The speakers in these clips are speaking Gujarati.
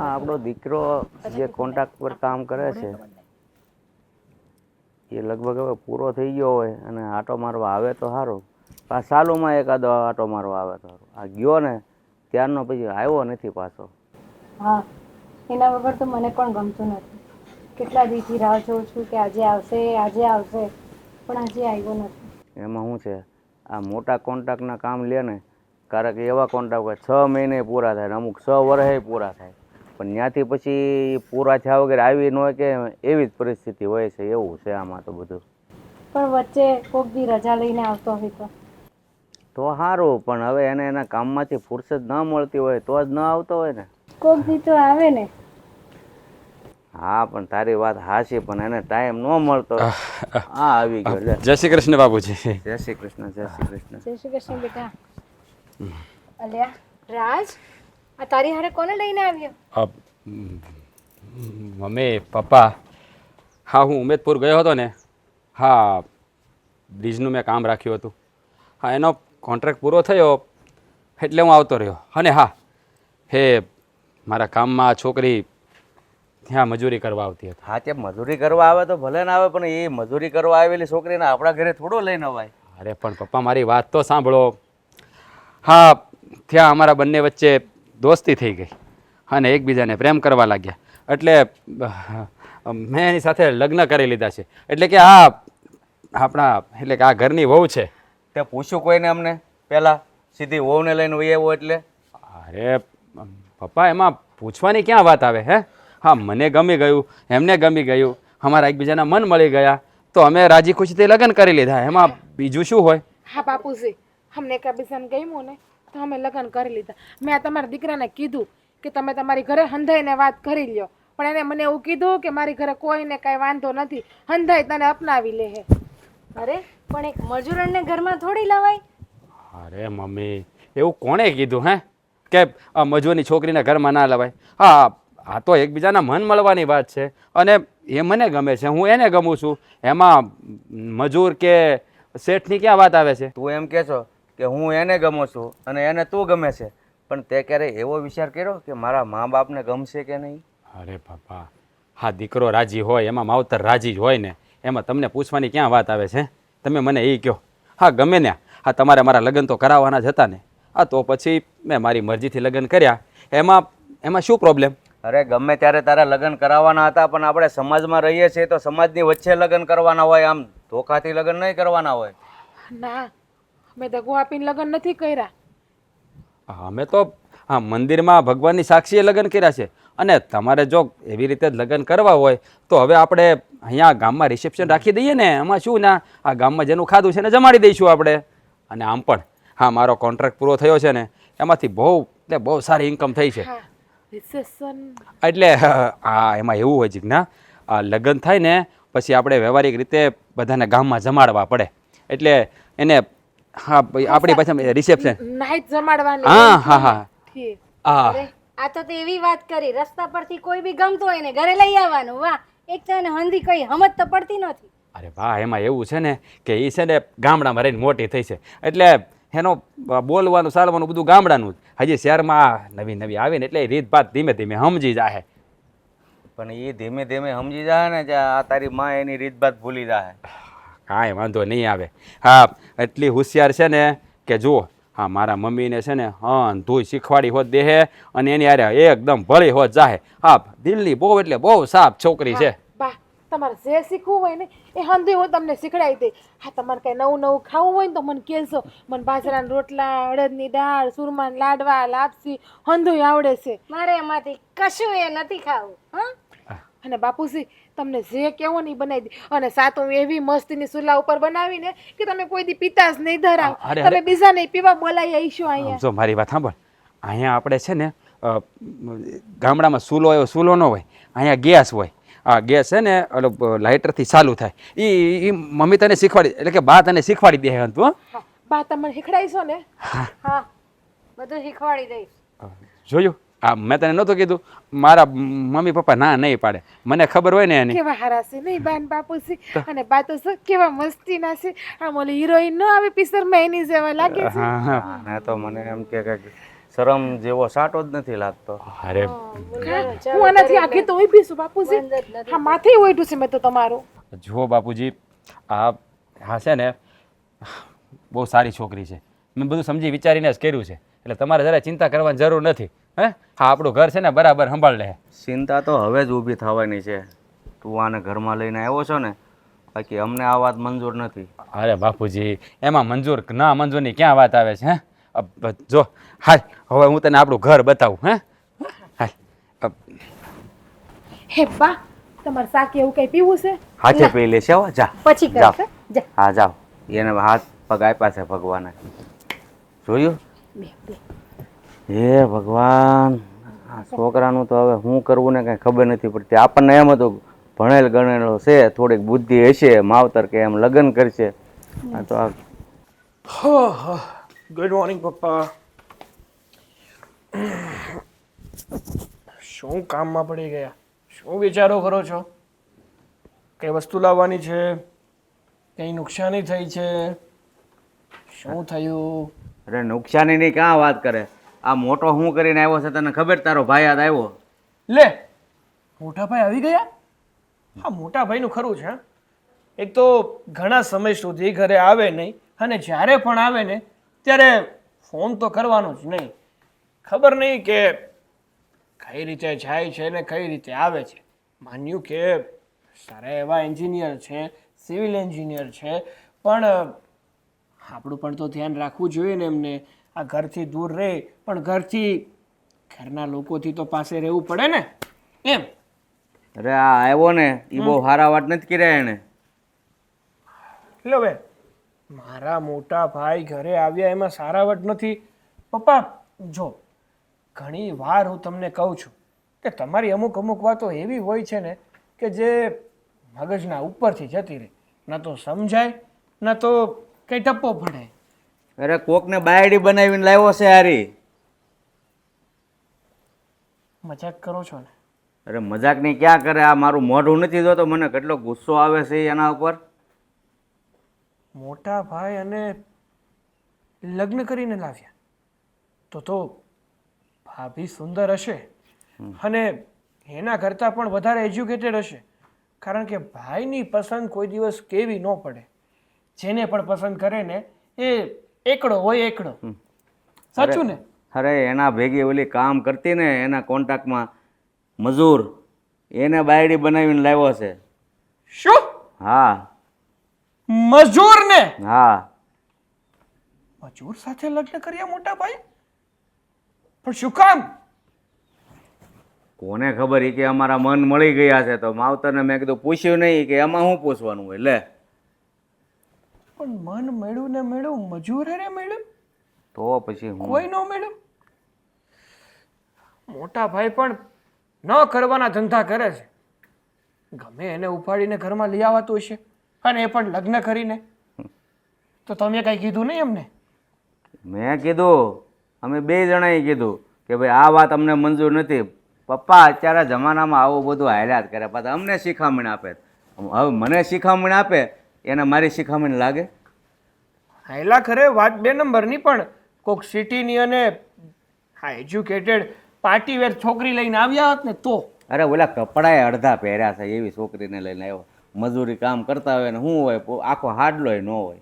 આપણો દીકરો જે કોન્ટ્રાક્ટ પર કામ કરે છે એ લગભગ હવે પૂરો થઈ ગયો હોય અને આટો મારવા આવે તો સારું. આ સાલુમાં એકાદો આટો મારવા આવે તો સારું. આ ગયો ને ત્યારનો પછી આવ્યો નથી પાછો. હા, એના વગર તો મને પણ ગમતું નથી. કેટલા દીથી રાહ જોઉં છું કે આજે આવશે, પણ આજે આવ્યો નથી. એમાં શું છે, આ મોટા કોન્ટ્રાક્ટના કામ લે ને, કારણ કે એવા કોન્ટ્રાક્ટ હોય 6 મહિને પૂરા થાય, અમુક 6 વર્ષે પૂરા થાય, પણ ત્યાંથી પછી પૂરા થયા વગર આવી ન હોય કે એવી જ પરિસ્થિતિ હોય છે. એવું છે આમાં તો બધું. પણ વચ્ચે કોક દી રજા લઈને આવતો હોય તો સારું, પણ હવે એને એના કામમાંથી ફુરસદ ન મળતી હોય તો જ ન આવતો હોય ને. કોક દી તો આવે ને. હા, પણ તારી વાત હાચી, પણ એને ટાઈમ ન મળતો. હા, આવી ગયો. જય શ્રી કૃષ્ણ બાબુજી. જય શ્રી કૃષ્ણ. જય શ્રી કૃષ્ણ. જય શ્રી કૃષ્ણ બેટા. અલ્યા રાજ, આ તારી હારે કોને લઈને આવ્યો? મમ્મી પપ્પા, હા હું ઉમેદપુર ગયો હતો ને. હા, બ્રિજનું મેં કામ રાખ્યું હતું. હા, એનો કોન્ટ્રાક્ટ પૂરો થયો એટલે હું આવતો રહ્યો. અને હા, હે મારા કામમાં છોકરી ત્યાં મજૂરી કરવા આવતી હતી. હા, તે મજૂરી કરવા આવે તો ભલે ના આવે, પણ એ મજૂરી કરવા આવેલી છોકરીને આપણા ઘરે થોડો લઈને અવાય. અરે પણ પપ્પા મારી વાત તો સાંભળો. હા, ત્યાં અમારા બંને વચ્ચે દોસ્તી થઈ ગઈ અને એકબીજાને પ્રેમ કરવા લાગ્યા. એટલે મેં એની સાથે લગ્ન કરી લીધા છે. એટલે કે આ ઘરની વહુ છે. તે પૂછ્યું કોઈને અમને પહેલાં? સીધી વહુને લઈને વહી આવ્યો એટલે? અરે પપ્પા, એમાં પૂછવાની ક્યાં વાત આવે હે? હા, મને ગમી ગયું, એમને ગમી ગયું, અમારા એકબીજાના મન મળી ગયા તો અમે રાજી ખુશીથી લગ્ન કરી લીધા. એમાં બીજું શું હોય? હા બાપુજી, અમને એકબીજાને ગમ્યું ને તો અમે લગ્ન કરી લીધા. મેં આ તમારા દીકરાને કીધું કે તમે તમારી ઘરે હંધાઈને વાત કરી લ્યો, પણ એને મને એવું કીધું કે મારી ઘરે કોઈને કાંઈ વાંધો નથી, હંધાઈ તને અપનાવી લે હે. અરે પણ એક મજૂરને ઘરમાં થોડી લવાય. અરે મમ્મી, એવું કોણે કીધું હે કે મજૂરની છોકરીને ઘરમાં ના લવાય? હા, આ તો એકબીજાના મન મળવાની વાત છે અને એ મને ગમે છે, હું એને ગમું છું. એમાં મજૂર કે શેઠની ક્યાં વાત આવે છે? તું એમ કહે છો કે હું એને ગમું છું અને એને તું ગમે છે, પણ તે ક્યારેય એવો વિચાર કર્યો કે મારા મા બાપને ગમશે કે નહીં? અરે બાપા, હા દીકરો રાજી હોય એમાં માવતર રાજી જ હોય ને, એમાં તમને પૂછવાની ક્યાં વાત આવે છે? તમે મને એ કહો. હા ગમે ને, હા તમારે મારા લગ્ન તો કરાવવાના જ હતા ને. હા તો પછી મેં મારી મરજીથી લગ્ન કર્યા. એમાં શું પ્રોબ્લેમ? અરે ગમે ત્યારે તારા લગ્ન કરાવવાના હતા, પણ આપણે સમાજમાં રહીએ છીએ તો સમાજની વચ્ચે લગ્ન કરવાના હોય, આમ ધોખાથી લગ્ન નહીં કરવાના હોય. ના, મેં દગો આપીને લગ્ન નથી કર્યા. અમે તો હા મંદિરમાં ભગવાનની સાક્ષીએ લગ્ન કર્યા છે. અને તમારે જો એવી રીતે જ લગ્ન કરવા હોય તો હવે આપણે અહીંયા ગામમાં રિસેપ્શન રાખી દઈએ ને. એમાં શું ના, આ ગામમાં જેનું ખાધું છે ને જમાડી દઈશું આપણે. અને આમ પણ હા મારો કોન્ટ્રાક્ટ પૂરો થયો છે ને, એમાંથી બહુ સારી ઇન્કમ થઈ છે. એટલે એમાં એવું હોય છે ના, લગ્ન થાય ને પછી આપણે વ્યવહારિક રીતે બધાને ગામમાં જમાડવા પડે. એટલે એને હા આપણી પાસે રિસેપ્શન નાઈટ જમાડવાની. હા હા હા અરે આ તો તે એવી વાત કરી, રસ્તા પરથી કોઈ બી ગમતો હોય ને ઘરે લઈ આવવાનું. વાહ, એક તો એને હંધી કઈ સમજ તો પડતી નથી. અરે વાહ, એમાં એવું છે ને કે એ છે ને ગામડામાં રહીને મોટી થઈ છે, એટલે એનો બોલવાનું ચાલવાનું બધું ગામડાનું જ. હજી શહેરમાં નવી નવી આવી ને એટલે રીતભાત ધીમે ધીમે સમજી જાય. પણ એ ધીમે ધીમે સમજી જાય ને કે આ તારી માં એની રીતભાત ભૂલી જાય. કાંઈ વાંધો નહીં આવે. હા એટલી હોશિયાર છે ને કે જુઓ, હા મારા મમ્મીને છે ને ધોઈ શીખવાડી હોત દેહે અને એની અરે એકદમ ભળી હોત જાહે. હા દિલની બહુ એટલે બહુ સાફ છોકરી છે. બા, તમારે જે શીખવું હોય ને એ હંધી હું તમને શીખડાવી દઈ. હા તમારે કઈ નવું નવું ખાવું હોય ને તો મને કહેજો. મને બાજરાના રોટલા, અડદની દાળ, સુરમાના લાડવા, લાપસી હંધુય આવડે છે. મારે એમાંથી કશું એ નથી ખાવું. હા, અને બાપુજી તમને જે કેવો ને બનાવી દે. અને સાતું એવી મસ્તીની ચૂલા ઉપર બનાવીને કે તમે કોઈ દી પીતા જ નહીં ધરાવ. તમે બીજા નહીં પીવા બોલાવી આવીશું અહીંયા. જો મારી વાત સાંભળ, અહીંયા આપણે છે ને ગામડામાં ચૂલો ન હોય, અહીંયા ગેસ હોય. આ ગેસ છે ને લાઇટરથી ચાલુ થાય. એ મમ્મી તને શીખવાડી, એટલે કે બા તને શીખવાડી દે. તું બા તમને શીખડાવીશો ને? હા, બધું શીખવાડી દઈશ. જોયું? હા મેં તને નહોતું કીધું? મારા મમ્મી પપ્પા ના નહીં પાડે, મને ખબર હોય ને એની. કેવા હારા છે નહીં બાન બાપુજી? અને બા તો કેવા મસ્તીના છે. આમ ઓલી હિરોઈન ન આવે પિક્ચરમાં એની જેવા લાગે છે. હા તો મને એમ કે શરમ જેવો સાટો જ નથી લાગતો. અરે હું આનાથી આખી તો ઊભી છું બાપુજી. હા માથે ઓઢું છે મેં તો તમારું. જુઓ બાપુજી, આ હા છે ને બહુ સારી છોકરી છે. મેં બધું સમજી વિચારીને જ કર્યું છે, એટલે તમારે જરાય ચિંતા કરવાની જરૂર નથી. હે હા, આપણું ઘર છે ને બરાબર સંભાળ લે. ચિંતા તો હવે જ ઊભી થવાની છે. તું આને ઘરમાં લઈને આવ્યો છો ને, બાકી અમને આ વાત મંજૂર નથી. અરે બાપુજી, એમાં મંજૂર ના મંજૂરની ક્યાં વાત આવે છે? હે જો હાલ હવે હું તને આપણું ઘર બતાવું. હે હાલ હે બા, તમારે શાક એવું કઈ પીવું છે? હાથે પી લેશે હો, જા પછી જાઓ. કરશે જા. હા જાઓ. એને હાથ પગ આપ્યા છે ભગવાને. જોયું? હે ભગવાન, આ છોકરાનું તો હવે શું કરવું ને કઈ ખબર નથી પડતી. આપણને એમ હતું ભણેલ ગણેલો છે, થોડીક બુદ્ધિ હશે, માવતર કે એમ લગ્ન કરશે. આ તો આ ગુડ મોર્નિંગ પપ્પા. શું કામમાં પડી ગયા? શું વિચારો કરો છો? કઈ વસ્તુ લાવવાની છે? કઈ નુકસાની થઈ છે? શું થયું? અરે નુકસાનીની ક્યાં વાત કરે? આ મોટો હું કરીને આવ્યો છે તને ખબર? તારો ભાઈ યાદ આવ્યો? લે, મોટા ભાઈ આવી ગયા? હા, મોટા ભાઈનું ખરું છે. એક તો ઘણા સમય સુધી ઘરે આવે નહીં, અને જ્યારે પણ આવે ને ત્યારે ફોન તો કરવાનો જ નહીં. ખબર નહીં કે કઈ રીતે જાય છે ને કઈ રીતે આવે છે. માન્યું કે સારા એવા એન્જિનિયર છે, સિવિલ એન્જિનિયર છે, પણ આપણું પણ તો ધ્યાન રાખવું જોઈએ ને એમને. આ ઘરથી દૂર રહે પણ ઘરના લોકોથી તો પાસે રહેવું પડે ને એમ. અરે આ આવ્યો ને એ બહુ સારા વાત નથી કર્યા એને. લો બે, મારા મોટા ભાઈ ઘરે આવ્યા એમાં સારાવટ નથી. પપ્પા જો, ઘણી વાર હું તમને કહું છું કે તમારી અમુક વાતો એવી હોય છે ને કે જે મગજના ઉપરથી જતી રહે. ન તો સમજાય ન તો કંઈ ટપ્પો પડે. અરે કોકને બાયડી બનાવીને લાવ્યો છે હારી. મજાક કરો છો ને? અરે મજાક ની ક્યાં કરે? આ મારું મોઢું નથી જોતો, મને કેટલો ગુસ્સો આવે છે એના ઉપર. મોટા ભાઈ અને લગ્ન કરીને લાવ્યા તો ભાભી સુંદર હશે અને એના કરતાં પણ વધારે એજ્યુકેટેડ હશે. કારણ કે ભાઈની પસંદ કોઈ દિવસ કેવી ન પડે. જેને પણ પસંદ કરે ને એ એકડો હોય, એકડો. સાચું ને? અરે એના ભેગી ઓલી કામ કરતી ને એના કોન્ટ્રાક્ટમાં મજૂર, એને બાયડી બનાવીને લાવ્યો છે. શું? હા મજૂર ને? હા. મજૂર સાથે લગ્ન કર્યા મોટા ભાઈ? પણ શું કામ? કોને ખબર? ઈ કે અમારા મન મળી ગયા છે. તો માવતરને મેં કીધું પૂછ્યું નહીં કે એમાં શું પૂછવાનું હોય. લે પણ મન મળ્યું ને મળ્યું, મજૂર રે મળ્યું તો પછી હું કોઈ ન મળ્યું. મોટા ભાઈ પણ ન કરવાના ધંધા કરે છે. ગમે એને ઉપાડીને ઘરમાં લઈ આવતું હશે, અને એ પણ લગ્ન કરીને. તો તમે કઈ કીધું નહીં એમને? મેં કીધું, અમે બે જણાએ કીધું કે ભાઈ આ વાત અમને મંજૂર નથી. પપ્પા અત્યારે જમાનામાં આવું બધું હાલ્યા જ કરે, પાછા અમને શિખામણ આપે. હવે મને શિખામણ આપે એને મારી શિખામણ લાગે? હાયલા ખરે વાત 2 નંબરની, પણ કોક સિટીની અને હા એજ્યુકેટેડ પાર્ટી વેર છોકરી લઈને આવ્યા હોત ને તો. અરે ઓલા કપડાએ અડધા પહેર્યા છે એવી છોકરીને લઈને આવ્યો. મજૂરી કામ કરતા હોય ને શું હોય, આખો હાડલોય ન હોય.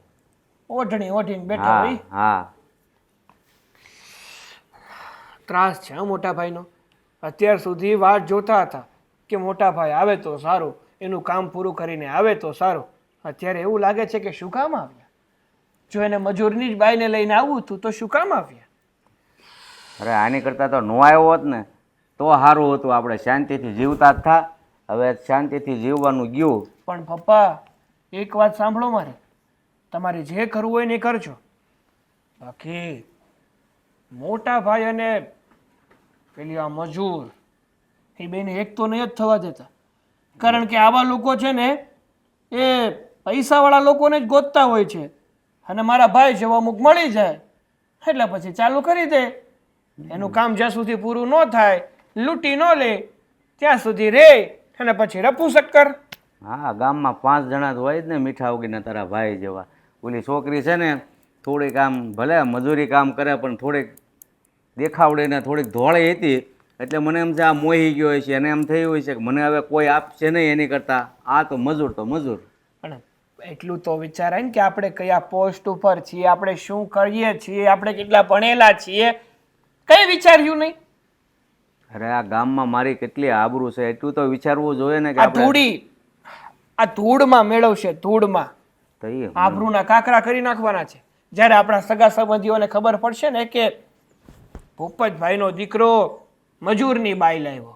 ઓઢણી ઓઢીને બેઠા હા હોય. હા. ત્રાસ છે મોટા ભાઈનો. અત્યાર સુધી વાટ જોતા હતા કે મોટા ભાઈ આવે તો સારું, એનું કામ પૂરું કરીને આવે તો સારું. અત્યારે એવું લાગે છે કે શું કામ આવ્યા? જો એને મજૂરની જ બાઈને લઈને આવવું હતું તો શું કામ આવ્યા? અરે આની કરતાં તો નો આવ્યો હોત ને તો સારું હતું. આપણે શાંતિથી જીવતા જ થા. હવે શાંતિથી જીવવાનું ગયું. પણ પપ્પા એક વાત સાંભળો મારી, તમારે જે કરવું હોય ને એ કરજો. બાકી મોટા ભાઈ અને પેલી આ મજૂર એ બેને એક તો નહીં જ થવા દેતા. કારણ કે આવા લોકો છે ને એ પૈસાવાળા લોકોને જ ગોતતા હોય છે, અને મારા ભાઈ જેવો અમુક મળી જાય એટલે પછી ચાલુ કરી દે. એનું કામ જ્યાં સુધી પૂરું ન થાય, લૂંટી ન લે ત્યાં સુધી રે, અને પછી રપુ શક્કર. હા, ગામમાં 5 જણા તો હોય જ ને મીઠા ઉગીને તારા ભાઈ જેવા. ઓલી છોકરી છે ને થોડીક આમ ભલે મજૂરી કામ કરે પણ થોડીક દેખાવડે ને થોડીક ધોળી હતી એટલે મને એમ છે આ મોહી ગયો હોય છે અને એમ થયું હોય છે કે મને હવે કોઈ આપશે નહીં એની કરતાં આ તો મજૂર. પણ એટલું તો વિચારાય ને કે આપણે કયા પોસ્ટ ઉપર છીએ, આપણે શું કરીએ છીએ, આપણે કેટલા ભણેલા છીએ, કઈ વિચાર્યું નહીં. અરે આ ગામમાં મારી કેટલી આબરૂ છે એટલું તો વિચારવું જોઈએ ને કે આ ધૂળમાં મેળવશે, ધૂળમાં તો એ આબરૂના કાકરા કરી નાખવાના છે. જ્યારે આપણા સગા સંબંધીઓને ખબર પડશે ને કે ભૂપતભાઈનો દીકરો મજૂરની બાઈ લાવ્યો,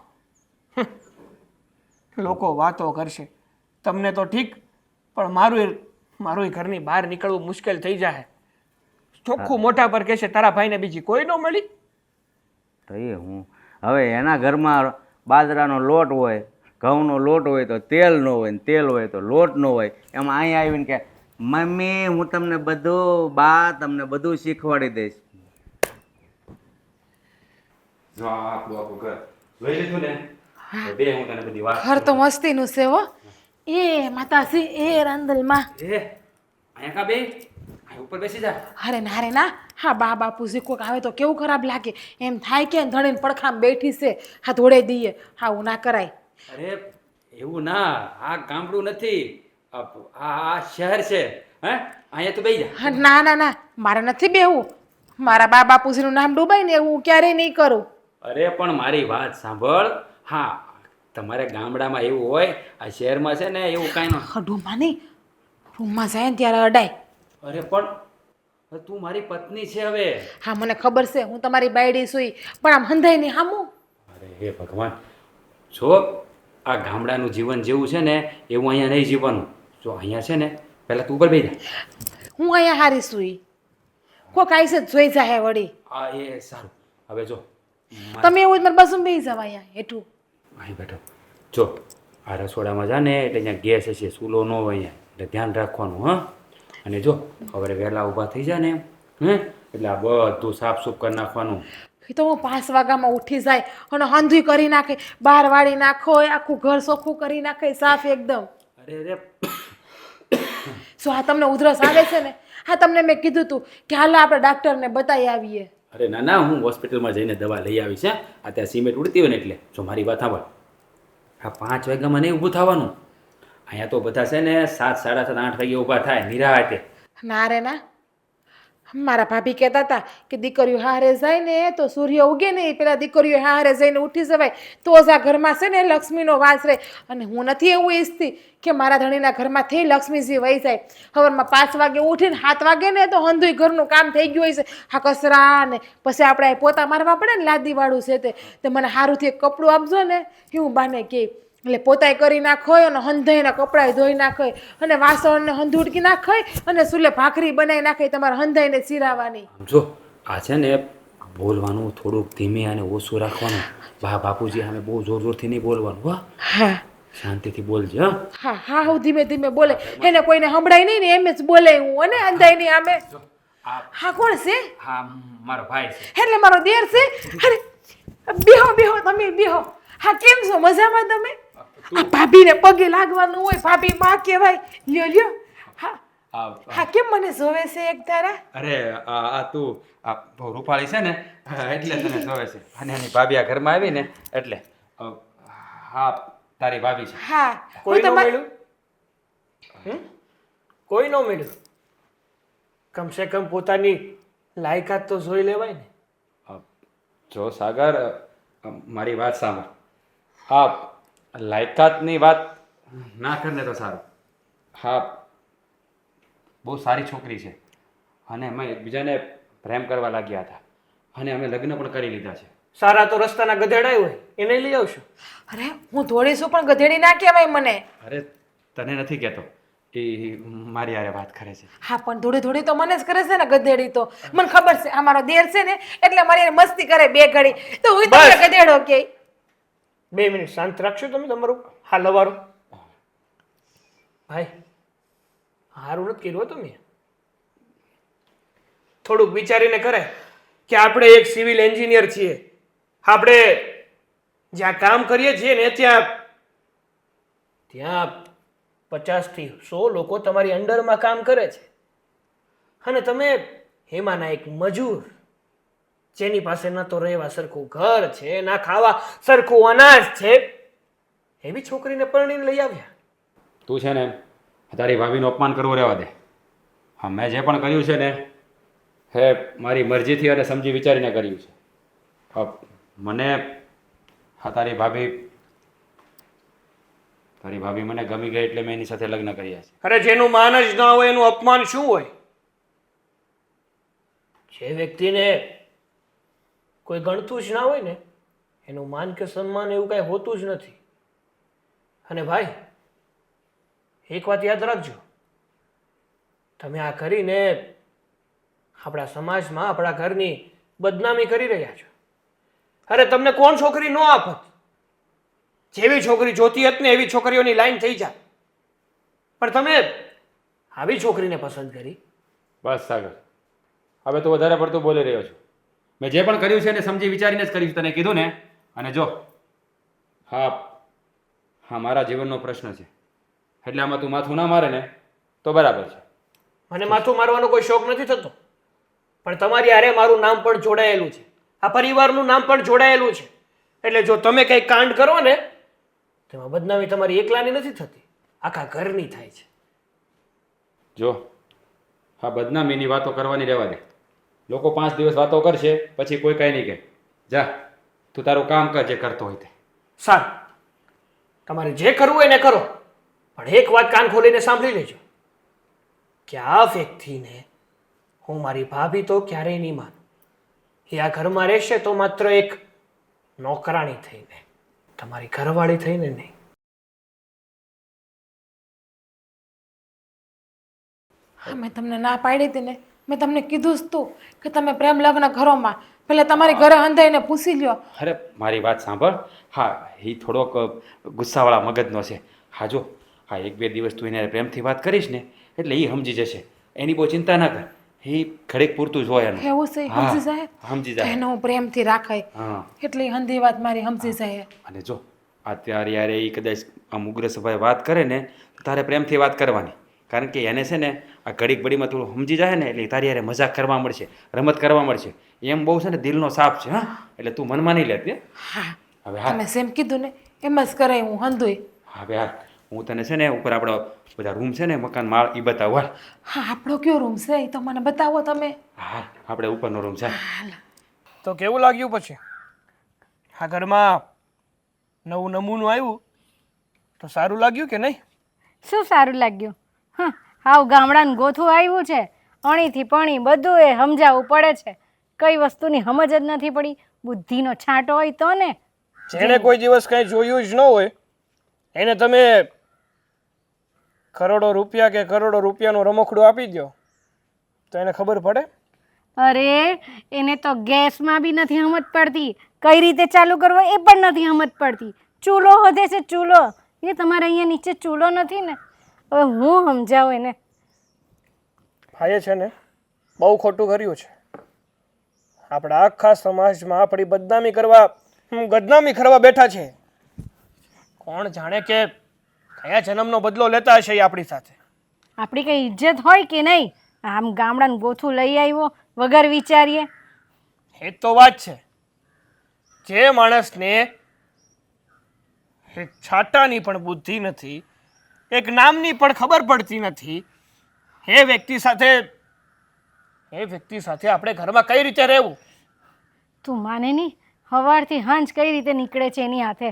લોકો વાતો કરશે. તમને તો ઠીક, પણ મારું ઘરની બહાર નીકળવું મુશ્કેલ થઈ જાય. ચોખ્ખું મોઢા પર કહેશે તારા ભાઈને બીજી કોઈ ન મળી. તો એ હું હવે એના ઘરમાં બાજરાનો લોટ હોય, ઘઉંનો લોટ હોય તો તેલ ન હોય, ને તેલ હોય તો લોટ ન હોય. એમાં અહીંયા આવીને કે મમ્મી હું તમને બધું શીખવાડી દઈશ. જો આ આપણું આખું ઘર જોઈ લીધું ને, તો બે હું તને બધી વાત ઘર તો મસ્તીનું છે હો. એ માતાજી, એ રાંદલમાં. એ અહીંયા કા બે અહીં ઉપર બેસી જા. અરે ના રે ના, હા બા બાપુજી કોઈક આવે તો કેવું ખરાબ લાગે. એમ થાય કે ધણીને પડખામાં બેઠી છે, હા ધોડે દઈએ. હા હું ના કરાય. અરે એવું ના, આ ગામડું નથી, આ શહેર છે. હે અહીંયા તો બેસી જા. હા ના ના ના, મારે નથી બેહવું. મારા બા બાપુજીનું નામ ડૂબાય ને એવું ક્યારેય નહીં કરું. અરે પણ મારી વાત સાંભળ. હા તમારે ગામડામાં એવું હોય, આ શહેરમાં છે ને એવું કાંઈ ન. ડૂબા નહીં, રૂમમાં જાય ને ત્યારે અડાય. અરે પણ તું મારી પત્ની છે હવે. હા મને ખબર છે, હું તમારી બાયડી સુઈ, પણ આમ હંધાઈ નહીં હામું. અરે હે ભગવાન, જો આ ગામડાનું જીવન જેવું છે ને એવું અહીંયા નહીં જીવવાનું. જો અહીંયા છે ને પહેલાં તું ઉપર બેસી જા. હું અહીંયા હારી સુઈ, કોક આઈસે જોઈ જાય વળી. હા એ સારું. હવે જો તમે એવું જ મારે બસું બેસી જાવ અહીંયા હેઠું. અહીં બેઠો. જો આ રસોડામાં જા ને એટલે અહીંયા ગેસ હશે, ચૂલો ન હોય અહીંયા, એટલે ધ્યાન રાખવાનું. હા અને જો હવે વહેલા ઊભા થઈ જાય ને એટલે આ બધું સાફસૂફ કરી નાખવાનું. એ તો હું 5 વાગ્યામાં ઉઠી જાય અને હંધુય કરી નાખે, બહાર વાળી નાખો, આખું ઘર ચોખ્ખું કરી નાખે, સાફ એકદમ. અરે અરે શું આ તમને ઉધરસ આવે છે ને? હા તમને મેં કીધું તું કે હાલ આપણે ડાક્ટરને બતાવી આવીએ. અરે ના ના, હું હોસ્પિટલમાં જઈને દવા લઈ આવી છે. આ ત્યાં સિમેન્ટ ઉડતી હોય ને એટલે. જો મારી વાત સાંભળ, આ 5 વાગ્યામાં નહીં ઊભું થવાનું. અહીંયા તો બધા છે ને 7, 7:30, 8 વાગે ઊભા થાય નિરાતે. ના રે ના, મારા ભાભી કહેતા હતા કે દીકરીઓ હારે જાય ને તો સૂર્ય ઉગે ને એ પેલા દીકરીઓ હારે જઈને ઉઠી જવાય તો જ આ ઘરમાં છે ને લક્ષ્મીનો વાસ રહે. અને હું નથી એવું ઈચ્છતી કે મારા ધણીના ઘરમાંથી લક્ષ્મીજી વહી જાય. સવારમાં 5 વાગે ઉઠીને 7 વાગે ને તો હંધુય ઘરનું કામ થઈ ગયું હોય છે. હા કચરા ને પછી આપણે પોતા મારવા પડે ને લાદીવાળું છે તે મને સારુંથી એક કપડું આપજો ને એવું બાને કે. એટલે પોતાય કરી નાખોય અને હંધાઈના કપડાં ધોઈ નાખોય અને વાસણને હંધુડકી નાખોય અને સુલે ભાખરી બનાવી નાખે તમારે હંધાઈને ચીરાવાની. જો આ છે ને બોલવાનું થોડુંક ધીમે અને ઓછું રાખવાનું. બા બાપુજી સામે બહુ જોર જોરથી નહીં બોલવાનું. હા શાંતિથી બોલજે. હા હા હા હું ધીમે ધીમે બોલે, એને કોઈને સંભળાય નહીં ને એમ જ બોલે હું. અને અંધાઈની આમે. હા કોણ છે? હા મારો ભાઈ છે. એટલે મારો દેર છે. અરે બેહો બેહો, તમે બેહો. હા કેમ છો? મજામાં તમે? આ ભાભીને પગે લાગવાનું હોય, ભાભી માં કહેવાય. લ્યો લ્યો. હા હા કેમ મને જોવે છે એક તારા? અરે આ તું આ રૂપાળી છે ને એટલે તને જોવે છે. અને એની ભાભી આ ઘરમાં આવી ને એટલે. હા તારી ભાભી છે. હા કોઈ હું ન તમારી મળ્યું? કોઈ ન મળ્યું? કમસે કમ પોતાની લાયકાત તો જોઈ લેવાય ને. જો સાગર, મારી વાત સાંભળ. હા લાયકાતની વાત ના કરને તો સારું. હા બહુ સારી છોકરી છે અને અમે એકબીજાને પ્રેમ કરવા લાગ્યા હતા અને અમે લગ્ન પણ કરી લીધા છે. સારા તો રસ્તાના ગધેડા હોય એને લઈ આવશું. અરે હું દોડીશું પણ ગધેડી ના કહેવાય મને. અરે તને નથી કહેતો, એ મારી હારે વાત કરે છે. હા પણ થોડી થોડી તો મને જ કરે છે ને ગધેડી તો. મને ખબર છે આ મારો દેર છે ને એટલે મારી હારે મસ્તી કરે બે ઘડી તો હું તમને ગધેડો કે. 2 મિનિટ શાંત રાખશો તમે તમારું હાલ હવારું. ભાઈ સારું નથી કર્યું તમે. થોડુંક વિચારીને કરે કે આપણે એક સિવિલ એન્જિનિયર છીએ, આપણે જ્યાં કામ કરીએ છીએ ને ત્યાં 50 થી 100 લોકો તમારી અંડરમાં કામ કરે છે અને તમે એમાંના એક મજૂર. જેની પાસે ન તો રહેવા સરખું ઘર છે, ના ખાવા સરખું અનાજ છે, એવી છોકરીને પરણીને લઈ આવ્યા. તું છે ને તારી ભાભીનું અપમાન કરવું રહેવા દે. હા, મેં જે પણ કર્યું છે ને હે મારી મરજીથી અને સમજી વિચારીને કર્યું છે. મને હા તારી ભાભી મને ગમી ગઈ એટલે મેં એની સાથે લગ્ન કર્યા છે. અરે જેનું માન જ ના હોય એનું અપમાન શું હોય? જે વ્યક્તિને કોઈ ગણતું જ ના હોય ને એનું માન કે સન્માન એવું કાંઈ હોતું જ નથી. અને ભાઈ એક વાત યાદ રાખજો, તમે આ કરીને આપણા સમાજમાં આપણા ઘરની બદનામી કરી રહ્યા છો. અરે તમને કોણ છોકરી ન આપત? જેવી છોકરી જોતી હતી ને એવી છોકરીઓની લાઈન થઈ જાય, પણ તમે આવી છોકરીને પસંદ કરી. બસ સાગર, હવે તું વધારે પડતું બોલી રહ્યો છું. મેં જે પણ કર્યું છે ને સમજી વિચારીને જ કર્યું છે, તને કીધું ને. અને જો હા મારા જીવનનો પ્રશ્ન છે એટલે આમાં તું માથું ના મારે ને તો બરાબર છે. મને માથું મારવાનો કોઈ શોખ નથી થતો, પણ તમારી હારે મારું નામ પણ જોડાયેલું છે, આ પરિવારનું નામ પણ જોડાયેલું છે. એટલે જો તમે કંઈ કાંડ કરો ને તેમાં બદનામી તમારી એકલાની નથી થતી, આખા ઘરની થાય છે. જો હા બદનામીની વાતો કરવાની રહેવા દે. લોકો 5 દિવસ વાતો કરશે પછી કોઈ કાંઈ નહીં કહે. જા તું તારું કામ કર જે કરતો હોય તે. સારું, તમારે જે કરવું હોય ને કરો, પણ એક વાત કાન ખોલીને સાંભળી લેજો કે આ વ્યક્તિને હું મારી ભાભી તો ક્યારેય નહીં માનું. એ આ ઘરમાં રહેશે તો માત્ર એક નોકરાણી થઈને, તમારી ઘરવાળી થઈને નહીં. હા, મેં તમને ના પાડી હતી ને, મેં તમને કીધું જ તું કે તમે પ્રેમ લગ્ન ઘરોમાં પેલા તમારી ઘરે અંધાઈને પૂછી લ્યો. અરે મારી વાત સાંભળ. હા એ થોડોક ગુસ્સાવાળા મગજનો છે. હા જો હા 1-2 દિવસ તું એને પ્રેમથી વાત કરીશ ને એટલે એ સમજી જશે. એની બહુ ચિંતા ના કર, એ ઘડીક પૂરતું જ હોય એનું. એવું છે? હા, સમજી જાય? સમજી જાય. એનો હું પ્રેમથી રાખાય હા એટલી હંધી વાત મારી સમજી જાય. અને જો અત્યારે યારે એ કદાચ આમ ઉગ્ર સભાએ વાત કરે ને તો તારે પ્રેમથી વાત કરવાની. કારણ કે એને છે ને આ ઘડીક બડીમાં થોડું સમજી જાય ને એટલે તારી યારે મજાક કરવા મળશે, રમત કરવા મળશે. એમ બહુ છે ને દિલનો સાપ છે. હા એટલે તું મનમાં નહીં લેતી. હા, હવે હા તમે સેમ કીધું ને એમ જ કરે હું હંધુય. હવે હા હું તને છે ને ઉપર આપણો બધા રૂમ છે ને મકાન માળ એ બતાવું. હાલ. હા, આપણો કયો રૂમ છે એ તો મને બતાવો તમે. હા આપણે ઉપરનો રૂમ છે. તો કેવું લાગ્યું પછી? આ ઘરમાં નવું નમૂનું આવ્યું તો સારું લાગ્યું કે નહીં? શું સારું લાગ્યું? હાવ ગામડાનું ગોથું આવ્યું છે, અણીથી પણી બધું એ સમજાવવું પડે છે. કઈ વસ્તુની સમજ જ નથી પડી. બુદ્ધિનો છાંટો હોય તો ને. જેણે કોઈ દિવસ કંઈ જોયું જ ન હોય એને તમે કરોડો રૂપિયા કે કરોડો રૂપિયાનું રમકડું આપી દો તો એને ખબર પડે? અરે એને તો ગેસમાં બી નથી સમજ પડતી, કઈ રીતે ચાલુ કરવો એ પણ નથી સમજ પડતી. ચૂલો વધે છે ચૂલો, એ તમારે અહીંયા નીચે ચૂલો નથી ને. હવે હું સમજાવું એને. ભાઈએ છે ને બહુ ખોટું કર્યું છે. આપણા આખા સમાજમાં આપણી બદનામી કરવા બેઠા છે. કોણ જાણે કે કયા જન્મનો બદલો લેતા હશે એ આપણી સાથે. આપણી કઈ ઇજ્જત હોય કે નહીં? આમ ગામડાનું ગોથું લઈ આવ્યો વગર વિચારીએ. એ તો વાત છે, જે માણસને એક છાંટાની પણ બુદ્ધિ નથી, એક નામની પણ ખબર પડતી નથી, એ વ્યક્તિ સાથે આપણે ઘરમાં કઈ રીતે રહેવું? તું માને નહીં, સવારથી હાંજ કઈ રીતે નીકળે છે એની હાથે.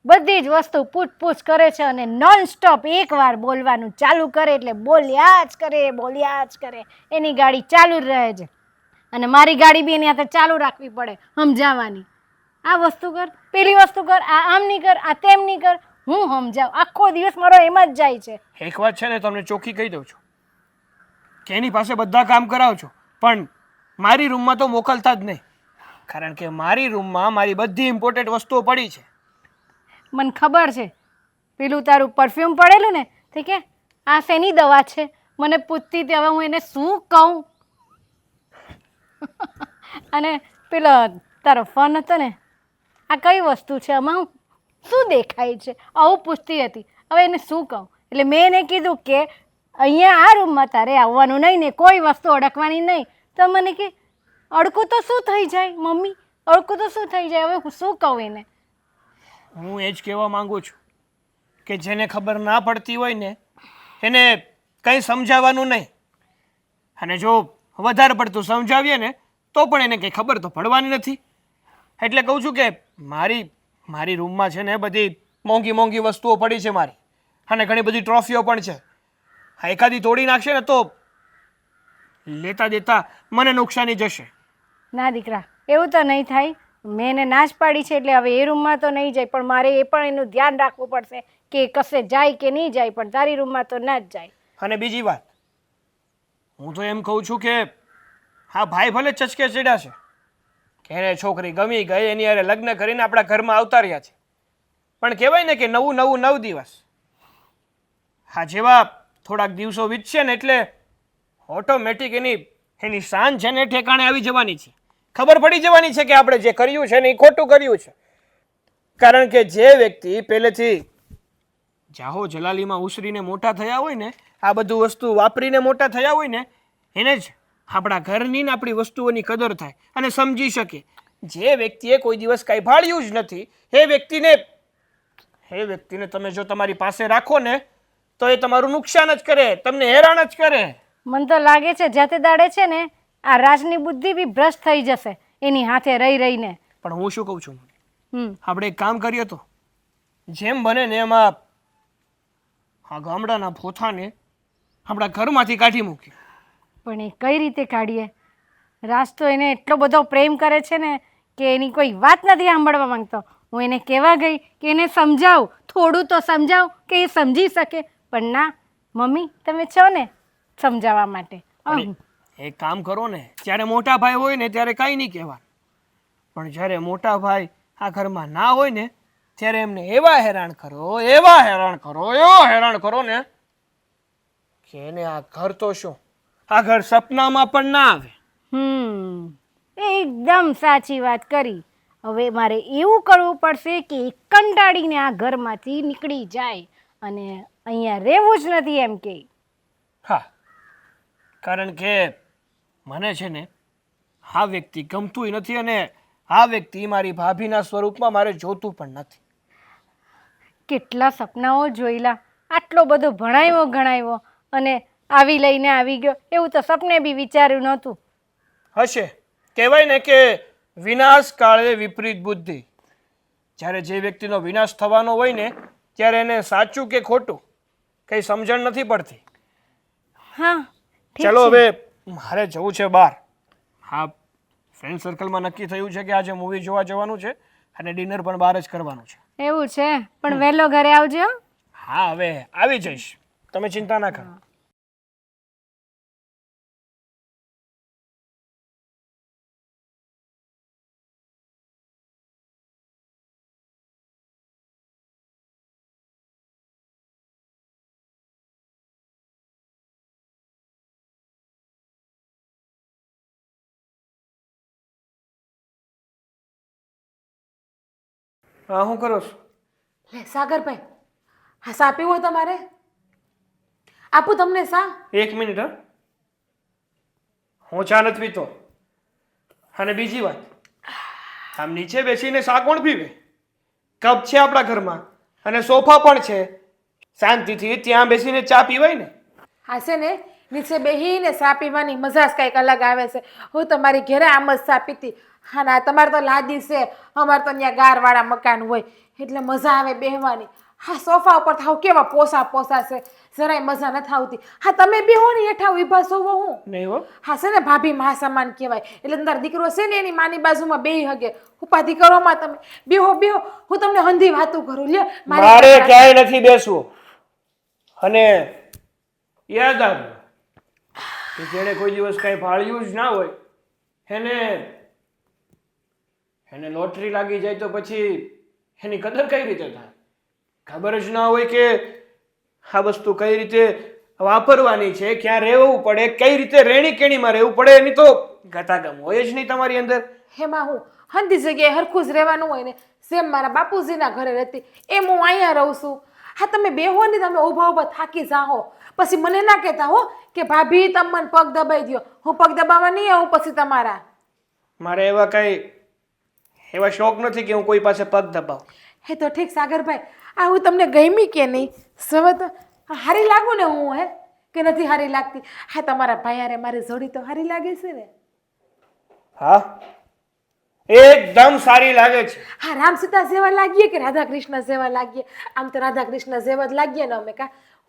બધી જ વસ્તુ પૂછપૂછ કરે છે અને નોન સ્ટોપ એકવાર બોલવાનું ચાલુ કરે એટલે બોલ્યા જ કરે. એની ગાડી ચાલુ જ રહે છે અને મારી ગાડી બી એની હાથે ચાલુ રાખવી પડે સમજાવવાની. આ વસ્તુ કર, પેલી વસ્તુ કર, આ આમ નહીં કર, આ તેમ નહીં કર. હું સમજાવ, આખો દિવસ મારો એમ જ જાય છે. એક વાત છે ને તમને ચોખ્ખી કહી દઉં છું કે એની પાસે બધા કામ કરાવજો પણ મારી રૂમમાં તો મોકલતા જ નહીં, કારણ કે મારી રૂમમાં મારી બધી ઇમ્પોર્ટન્ટ વસ્તુઓ પડી છે. મને ખબર છે, પેલું તારું પરફ્યુમ પડેલું ને તે કે આ શેની દવા છે મને પૂછતી હતી. હવે હું એને શું કહું? અને પેલો તારો ફોન હતો ને, આ કઈ વસ્તુ છે, આમાં શું દેખાય છે, આવું પૂછતી હતી. હવે એને શું કહું? એટલે મેં એને કીધું કે અહીંયા આ રૂમમાં તારે આવવાનું નહીં ને કોઈ વસ્તુ અડકવાની નહીં. તો મને કે અડકું તો શું થઈ જાય મમ્મી, અડકું તો શું થઈ જાય? હવે હું શું કહું એને? હું એ જ કહેવા માંગુ છું કે જેને ખબર ના પડતી હોય ને એને કંઈ સમજાવવાનું નહીં, અને જો વધારે પડતું સમજાવીએ ને તો પણ એને કંઈ ખબર તો પડવાની નથી. એટલે કહું છું કે મારી રૂમમાં છે ને બધી મોંઘી મોંઘી વસ્તુઓ પડી છે મારી, અને ઘણી બધી ટ્રોફીઓ પણ છે. હા, એકાદી તોડી નાખશે ને તો લેતા દેતા મને નુકસાની જશે. ના દીકરા, એવું તો નહીં થાય. મેં એને નાશ પાડી છે એટલે હવે એ રૂમમાં તો નહીં જાય, પણ મારે એ પણ એનું ધ્યાન રાખવું પડશે કે કશે જાય કે નહીં જાય, પણ તારી રૂમમાં તો ના જ જાય. અને બીજી વાત, હું તો એમ કહું છું કે હા ભાઈ ભલે ચચકે ચડ્યા છે કે એને છોકરી ગમી ગઈ, એની હારે લગ્ન કરીને આપણા ઘરમાં આવતા રહ્યા છે, પણ કહેવાય ને કે નવું નવું 9 દિવસ. હા, જેવા થોડાક દિવસો વીતશે ને એટલે ઓટોમેટિક એની શાન છે ને ઠેકાણે આવી જવાની છે. ખબર પડી જવાની છે કે આપણે જે કર્યું છે ને એ ખોટું કર્યું છે. કારણ કે જે વ્યક્તિ પહેલેથી જાહો જલાલીમાં ઉછરીને મોટા થયા હોય ને, આ બધું વસ્તુ વાપરીને મોટા થયા હોય ને, એને જ આપણા ઘરની ને આપણી વસ્તુઓની કદર થાય અને સમજી શકે. જે વ્યક્તિએ કોઈ દિવસ કાંઈ ભાળ્યું જ નથી એ વ્યક્તિને તમે જો તમારી પાસે રાખો ને તો એ તમારું નુકસાન જ કરે, તમને હેરાન જ કરે. મને તો લાગે છે જાતે દાડે છે ને આ રાજની બુદ્ધિ બી ભ્રષ્ટ થઈ જશે એની હાથે રહી રહીને. પણ હું શું કહું છું, હમ આપણે એક કામ કરીએ તો જેમ બને ને એમાં આ ગામડાના ફોથાને આપણા ઘરમાંથી કાઢી મૂકીએ. પણ એ કઈ રીતે કાઢીએ? રાજ તો એને એટલો બધો પ્રેમ કરે છે ને કે એની કોઈ વાત નથી સાંભળવા માંગતો. હું એને કહેવા ગઈ કે એને સમજાવ, થોડું તો સમજાવ કે એ સમજી શકે, પણ ના, મમ્મી તમે છો ને સમજાવવા માટે. પણ એક કામ કરો ને, જ્યારે મોટા ભાઈ હોય ને ત્યારે કાંઈ નહીં કહેવાનું, પણ જ્યારે મોટા ભાઈ આ ઘરમાં ના હોય ને ત્યારે એમને એવા હેરાન કરો ને કે એને આ ઘર તો શું, આ ઘર સપનામાં પણ ના આવે. એકદમ સાચી વાત કરી. હવે મારે એવું કરવું પડશે કે એ કંટાળીને આ ઘરમાંથી નીકળી જાય અને અહીંયા રહેવું જ નથી એમ કે. હા, કારણ કે મને છે ને આ વ્યક્તિ ગમતું નથી, અને આ વ્યક્તિ મારી ભાભીના સ્વરૂપમાં મારે જોતું પણ નથી. કેટલા સપનાઓ જોયેલા, આટલો બધો ભણાવ્યો ગણાવ્યો અને આવી લઈને આવી ગયો, એવું તો સપને બી વિચાર્યું નહોતું. હશે, કહેવાય ને કે વિનાશ કાળે વિપરીત બુદ્ધિ. જ્યારે જે વ્યક્તિનો વિનાશ થવાનો હોય ને ત્યારે એને સાચું કે ખોટું કંઈ સમજણ નથી પડતી. હા, ચલો હવે મારે જવું છે બહાર. હા, ફ્રેન્ડ સર્કલમાં નક્કી થયું છે કે આજે મૂવી જોવા જવાનું છે અને ડિનર પણ બહાર જ કરવાનું છે. એવું છે, પણ વહેલો ઘરે આવજો. હા, હવે આવી જઈશ, તમે ચિંતા ના કરો. હા, હું કરો છો? લે સાગરભાઈ, હા સા પીવો તમારે? આપું તમને સા? 1 મિનિટ. હા, હું ચા નથી પીતો. અને બીજી વાત, આમ નીચે બેસીને ચા કોણ પીવે? કપ છે આપણા ઘરમાં અને સોફા પણ છે, શાંતિથી ત્યાં બેસીને ચા પીવાય ને. હા છે ને, નીચે બેહીને સા પીવાની મજા જ કંઈક અલગ આવે છે. હું તમારી ઘરે આમ જ સા પીતી. હા ના, તમારે તો લાદી છે, અમારે તો ત્યાં ગારવાળા મકાન હોય એટલે મજા આવે બેહવાની. હા, સોફા ઉપર થાવ કેવા પોસા છે, જરાય મજા નથી આવતી. હા, તમે બેહો ને હેઠા ઊભા સોવો હું નહીં હો. હા છે ને, ભાભી મા સમાન કહેવાય એટલે તારો દીકરો છે ને એની માની બાજુમાં બેહી હગે. ઉપાધિ કરો માં તમે, બેહો, હું તમને હંધી વાતું કરું. લ્યો મારે ક્યાંય નથી બેસવું. અને યાદ આવ્યું કે જેણે કોઈ દિવસ કાંઈ ભાળ્યું જ ના હોય એને લોટરી લાગી જાય તો પછી એની કદર કઈ રીતે થાય? ખબર જ ના હોય કે આ વસ્તુ કઈ રીતે વાપરવાની છે, ક્યાં રહેવું પડે, કઈ રીતે રેણી કેણીમાં રહેવું પડે, એની તો ગતાગમ હોય જ નહીં તમારી અંદર. હેમાં હું હંધી જગ્યાએ હરખું જ રહેવાનું હોય ને, સેમ મારા બાપુજીના ઘરે રહેતી એમ હું અહીંયા રહું છું. હા, તમે બેહો ને, તમે ઊભા થાકી જાઓ પછી મને ના કહેતા હો કે ભાભી તમે મને પગ દબાઈ દો. હું પગ દબાવવા નહીં આવું પછી તમારા. મારે એવા શોખ નથી કે હું કોઈ પાસે પગ દબાવું. હે તો ઠીક સાગરભાઈ, આ હું તમને ગમી કે નહીં? સવત હારી લાગુ ને હું કે નથી હારી લાગતી? હા, તમારા ભાઈ હારે મારી જોડી તો હારી લાગે છે ને? હા, એકદમ સારી લાગે છે. હા, રામ સીતા જેવા લાગીએ કે રાધા કૃષ્ણ જેવા લાગીએ? આમ તો રાધા કૃષ્ણ જેવા જ લાગીએ ને અમે.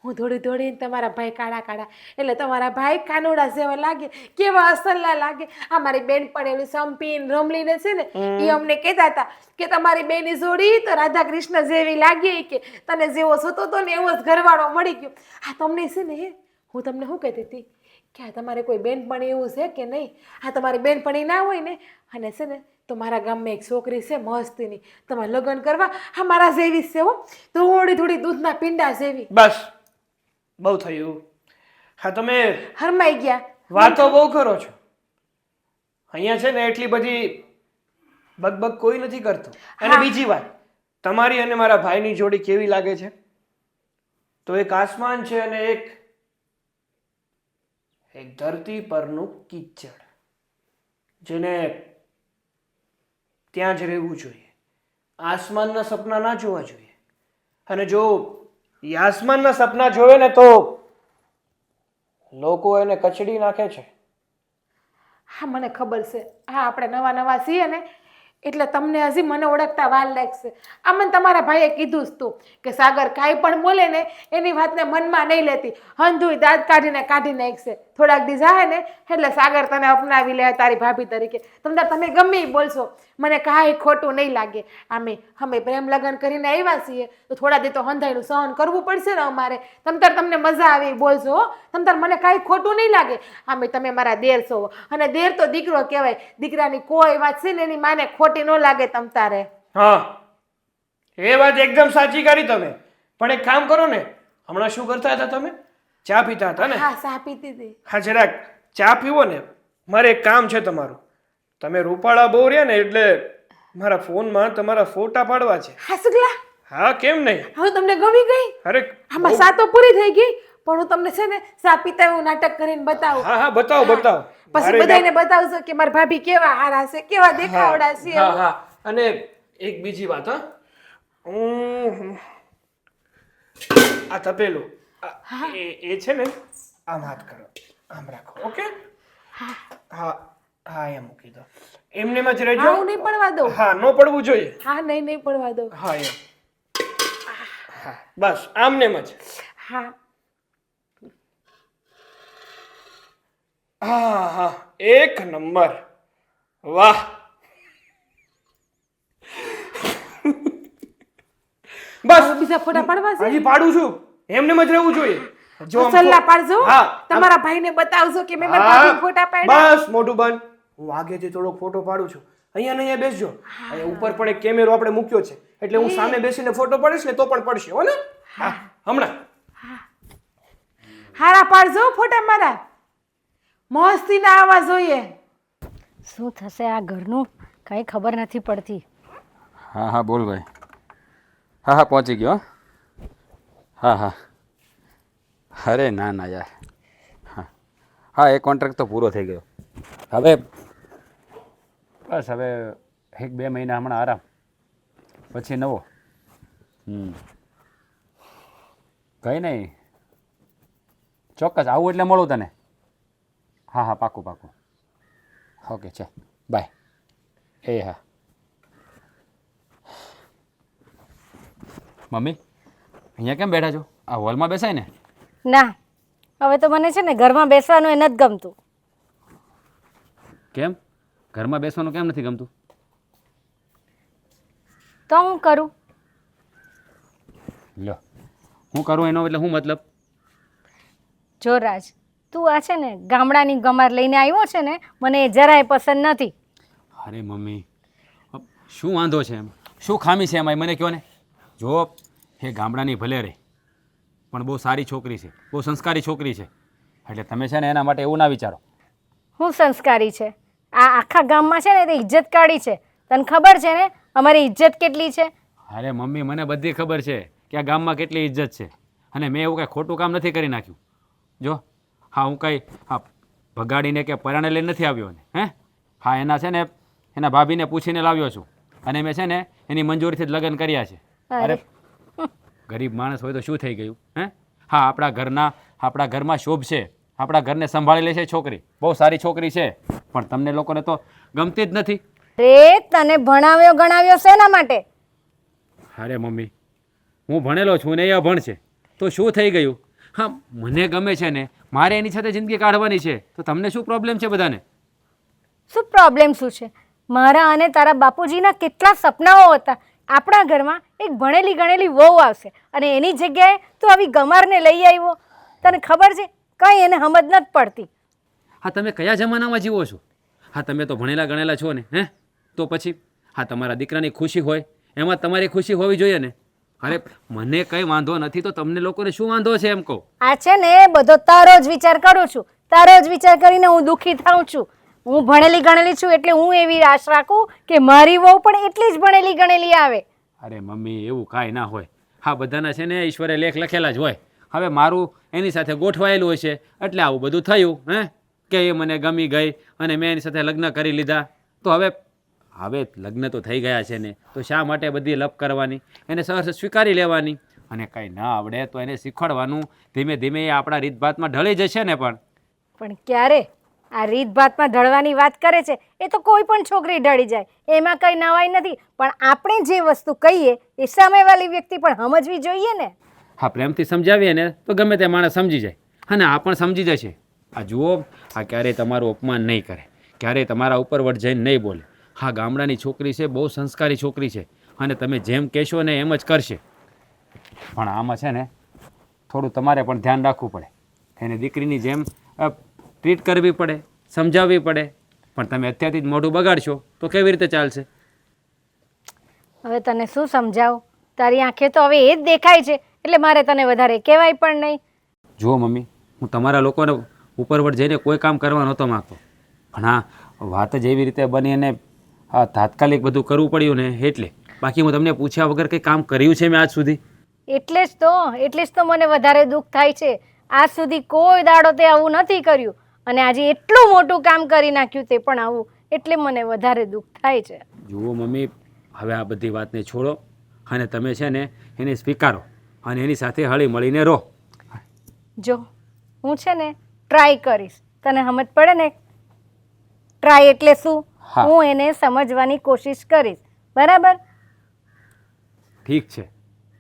હું દોડીને તમારા ભાઈ કાળા એટલે તમારા ભાઈ કાનુડા જેવા લાગે. કેવા અસલના લાગે. આ મારી બેન પણ એવી સંપીન રમલીને છે ને, એ અમને કહેતા હતા કે તમારી બેની જોડી તો રાધા કૃષ્ણ જેવી લાગી, કે તને જેવો જોતો હતો ને એવો જ ઘરવાળો મળી ગયો. હા, તમને છે ને, હું તમને શું કહેતી હતી કે આ તમારે કોઈ બેનપણી એવું છે કે નહીં? આ તમારી બેનપણી ના હોય ને, અને છે ને તો મારા ગામમાં એક છોકરી છે મસ્તીની, તમારે લગ્ન કરવા હા મારા જેવી છે હો, થોડી દૂધના પીંડા જેવી. બસ, બહુ થયું. હા, તમે હરમાઈ ગયા. વાતો બહુ કરો છો. અહીંયા છે ને એટલી બધી બકબક કોઈ નથી કરતું. અને બીજી વાત, તમારી અને મારા ભાઈની જોડી કેવી લાગે છે? તો એક આસમાન છે અને એક ધરતી પરનું કીચડ, જેને ત્યાં જ રહેવું જોઈએ. આસમાનના સપના ના જોવા જોઈએ. અને જો એ આસમાનના સપના જોવે ને તો લોકો એને કચડી નાખે છે. હા, મને ખબર છે. હા, આપણે નવા છીએ ને એટલે તમને હજી મને ઓળખતા વાર લાગશે. આ મને તમારા ભાઈએ કીધું જ તું કે સાગર કાંઈ પણ બોલે ને એની વાતને મનમાં નહીં લેતી, હંધુય દાંત કાઢી નાખશે. થોડાક દી જાય ને એટલે સાગર તને અપનાવી લે તારી ભાભી તરીકે. તમે ગમે એ બોલશો, મને કાંઈ ખોટું નહીં લાગે. અમે પ્રેમ લગ્ન કરીને આવ્યા છીએ તો થોડા દી તો હંધાઈનું સહન કરવું પડશે ને અમારે. તમને મજા આવે બોલશો હો. મને કાંઈ ખોટું નહીં લાગે. તમે મારા દેર છો, અને દેર તો દીકરો કહેવાય. દીકરાની કોઈ વાત છે ને એની માને ખોટી ન લાગે તારે. હા, એ વાત એકદમ સાચી કરી તમે. પણ એક કામ કરો ને, હમણાં શું કરતા હતા તમે? ચા પીતા હતા ને? હા, ચા પીતી હતી. હા, જરાક ચા પીવો ને. મારે એક કામ છે તમારું. તમે રૂપાળા બહુ રહ્યા ને એટલે મારા ફોનમાં તમારા ફોટા પાડવા છે. હા સગલા. હા, કેમ નહીં? હવે તમને ગમી ગઈ? અરે આમાં સા તો પૂરી થઈ ગઈ, પણ હું તમને છે ને ચા પીતા એવું નાટક કરીને બતાવું. હા, બતાવો. પછી બધાને બતાવશો કે મારા ભાભી કેવા હારા છે, કેવા દેખાવડા છે. હા. અને એક બીજી વાત, આ તપેલું એ છે ને, આમ હાથ કરો, આમ રાખો. ઓકે? હા, એમ મૂકી દો. એમને જ રહેજો. હા, હું નહીં પડવા દઉં. હા, ન પડવું જોઈએ. હા, નહીં પડવા દઉં. હા, એમ. હા, બસ આમને જ. હા. હા, એક નંબર. વાહ. બસ બીજા ફોટા પાડવા છે? હજી પાડું છું. એમને જ રહેવું જોઈએ. સલ્લા પાડજો. હા. તમારા ભાઈને બતાવજો કે મેં મારા ભાભીના ફોટા પાડ્યા. બસ મોઢું બંધ. હું આગેથી થોડોક ફોટો પાડું છું. અહીંયા ને અહીંયા બેસજો. અહીંયા ઉપર પણ એક કેમેરો આપણે મૂક્યો છે, એટલે હું સામે બેસીને ફોટો પાડીશ ને તો પણ પડશે હો ને. હા, હમણાં. હારા પાડજો ફોટા મારા. મસ્તીના આવવા જોઈએ. શું થશે આ ઘરનું કંઈ ખબર નથી પડતી. હા, બોલ ભાઈ. હા, પહોંચી ગયો. હા. અરે ના યાર. હા, એ કોન્ટ્રાક્ટ તો પૂરો થઈ ગયો. હવે 1-2 મહિના હમણાં આરામ, પછી નવો. કંઈ નહીં, ચોક્કસ આવું એટલે મળું તને. હા, પાકું. ઓકે, ચાલ બાય. હા. મમ્મી, અહીંયા કેમ બેઠા છો? આ હોલમાં બેસાય ને? ના, હવે તો મને છે ને ઘરમાં બેસવાનું એ નથી ગમતું. કેમ? ઘરમાં બેસવાનું કેમ નથી ગમતું? તો હું કરું? લો, હું કરું એનો એટલે શું મતલબ? જો રાજ, તું આ છે ને ગામડાની ગમાર લઈને આવ્યો છે ને, મને એ જરાય પસંદ નથી. અરે મમ્મી, શું વાંધો છે એમ? શું ખામી છે એમાં? મને કહો ને. જો એ ગામડાની ભલે રહે, પણ બહુ સારી છોકરી છે, બહુ સંસ્કારી છોકરી છે. એટલે તમે છે ને એના માટે એવું ના વિચારો. હું સંસ્કારી છે? આ આખા ગામમાં છે ને તે ઇજ્જત કાઢી છે. તને ખબર છે ને અમારી ઇજ્જત કેટલી છે? અરે મમ્મી, મને બધી ખબર છે કે આ ગામમાં કેટલી ઇજ્જત છે. અને મેં એવું કાંઈ ખોટું કામ નથી કરી નાખ્યું. જો હું કાંઈ ભગાડીને કે પરાણે લઈને નથી આવ્યો ને. હા, એના છે ને એના ભાભીને પૂછીને લાવ્યો છું અને મેં છે ને એની મંજૂરીથી જ લગ્ન કર્યા છે. અરે ગરીબ માણસ હોય તો શું થઈ ગયું હે? હા, આપણા ઘરમાં શોભ છે, આપણા ઘરને સંભાળી લે છે છોકરી, બહુ સારી છોકરી છે, પણ તમને લોકોને તો ગમતી જ નથી. રે તને ભણાવ્યો ગણાવ્યો શેના માટે? અરે મમ્મી, હું ભણેલો છું ને એ અભણ છે તો શું થઈ ગયું? હા, મને ગમે છે ને મારે એની સાથે જિંદગી કાઢવાની છે, તો તમને શું પ્રોબ્લેમ છે બધાને? શું પ્રોબ્લેમ શું છે? મારા અને તારા બાપુજીના કેટલા સપનાઓ હતા. આપણા ઘરમાં એક ભણેલી ગણેલી વહુ આવશે અને એની જગ્યાએ તું આવી ગમારને લઈ આવ્યો. તને ખબર છે કંઈ એને સમજ નથી પડતી. હા, તમે કયા જમાનામાં જીવો છો? હા, તમે તો ભણેલા ગણેલા છો ને હે? તો પછી હા, તમારા દીકરાની ખુશી હોય એમાં તમારી ખુશી હોવી જોઈએ ને. અરે મને કંઈ વાંધો નથી તો તમને લોકોને શું વાંધો છે એમ કહું? આ છે ને બધો તારો જ વિચાર કરું છું, તારો જ વિચાર કરીને હું દુઃખી થાઉં છું. હું ભણેલી ગણેલી છું એટલે હું એવી આશ રાખું કે મારી વહુ પણ એટલી જ ભણેલી ગણેલી આવે. અરે મમ્મી, એવું કાંઈ ના હોય. હા, બધાના છે ને ઈશ્વરે લેખ લખેલા જ હોય. હવે મારું એની સાથે ગોઠવાયેલું હોય છે એટલે આવું બધું થયું હે કે એ મને ગમી ગઈ અને મેં એની સાથે લગ્ન કરી લીધા. તો હવે લગ્ન તો થઈ ગયા છે ને, તો શા માટે બધી લપ કરવાની? એને સહર્ષ સ્વીકારી લેવાની અને કંઈ ના આવડે તો એને શીખવાડવાનું. ધીમે ધીમે એ આપણા રીતભાતમાં ઢળી જશે ને. પણ ક્યારે? આ રીતભાતમાં ઢળવાની વાત કરે છે એ તો કોઈ પણ છોકરી ઢળી જાય, એમાં કંઈ નવાઈ નથી. પણ આપણે જે વસ્તુ કહીએ એ સામેવાળી વ્યક્તિ પણ સમજવી જોઈએ ને. હા, પ્રેમથી સમજાવીએ ને તો ગમે તે માણસ સમજી જાય અને આ પણ સમજી જશે. આ જુઓ, આ ક્યારેય તમારું અપમાન નહીં કરે, ક્યારેય તમારા ઉપર વટ જઈને નહીં બોલે. હા, ગામડાની છોકરી છે, બહુ સંસ્કારી છોકરી છે અને તમે જેમ કહેશો ને એમ જ કરશે. પણ આમાં છે ને થોડું તમારે પણ ધ્યાન રાખવું પડે. એને દીકરીની જેમ ટ્રીટ કરવી પડે, સમજાવવી પડે. પણ તમે અત્યારથી જ મોઢું બગાડશો તો કેવી રીતે ચાલશે? હવે તને શું સમજાવું? તારી આંખે તો હવે એ જ દેખાય છે એટલે મારે તને વધારે કહેવાય પણ નહીં. જુઓ મમ્મી, હું તમારા લોકોને ઉપરવટ જઈને કોઈ કામ કરવા નહોતો માગતો, પણ હા, વાત જ એવી રીતે બની અને હા તાત્કાલિક બધું કરવું પડ્યું ને એટલે. બાકી હું તમને પૂછ્યા વગર કંઈ કામ કર્યું છે મેં આજ સુધી? એટલે જ તો મને વધારે દુઃખ થાય છે. આજ સુધી કોઈ દાડો તે આવું નથી કર્યું અને આજે એટલું મોટું કામ કરી નાખ્યું તે પણ આવું, એટલે મને વધારે દુઃખ થાય છે. જુઓ મમ્મી, હવે આ બધી વાતને છોડો અને તમે છે ને એને સ્વીકારો અને એની સાથે હળી મળીને રહો. જો હું છે ને ટ્રાય કરીશ, તને સમજ પડે ને? ટ્રાય એટલે શું? હા. હું એને સમજવાની કોશિશ કરીશ, બરાબર? ઠીક છે.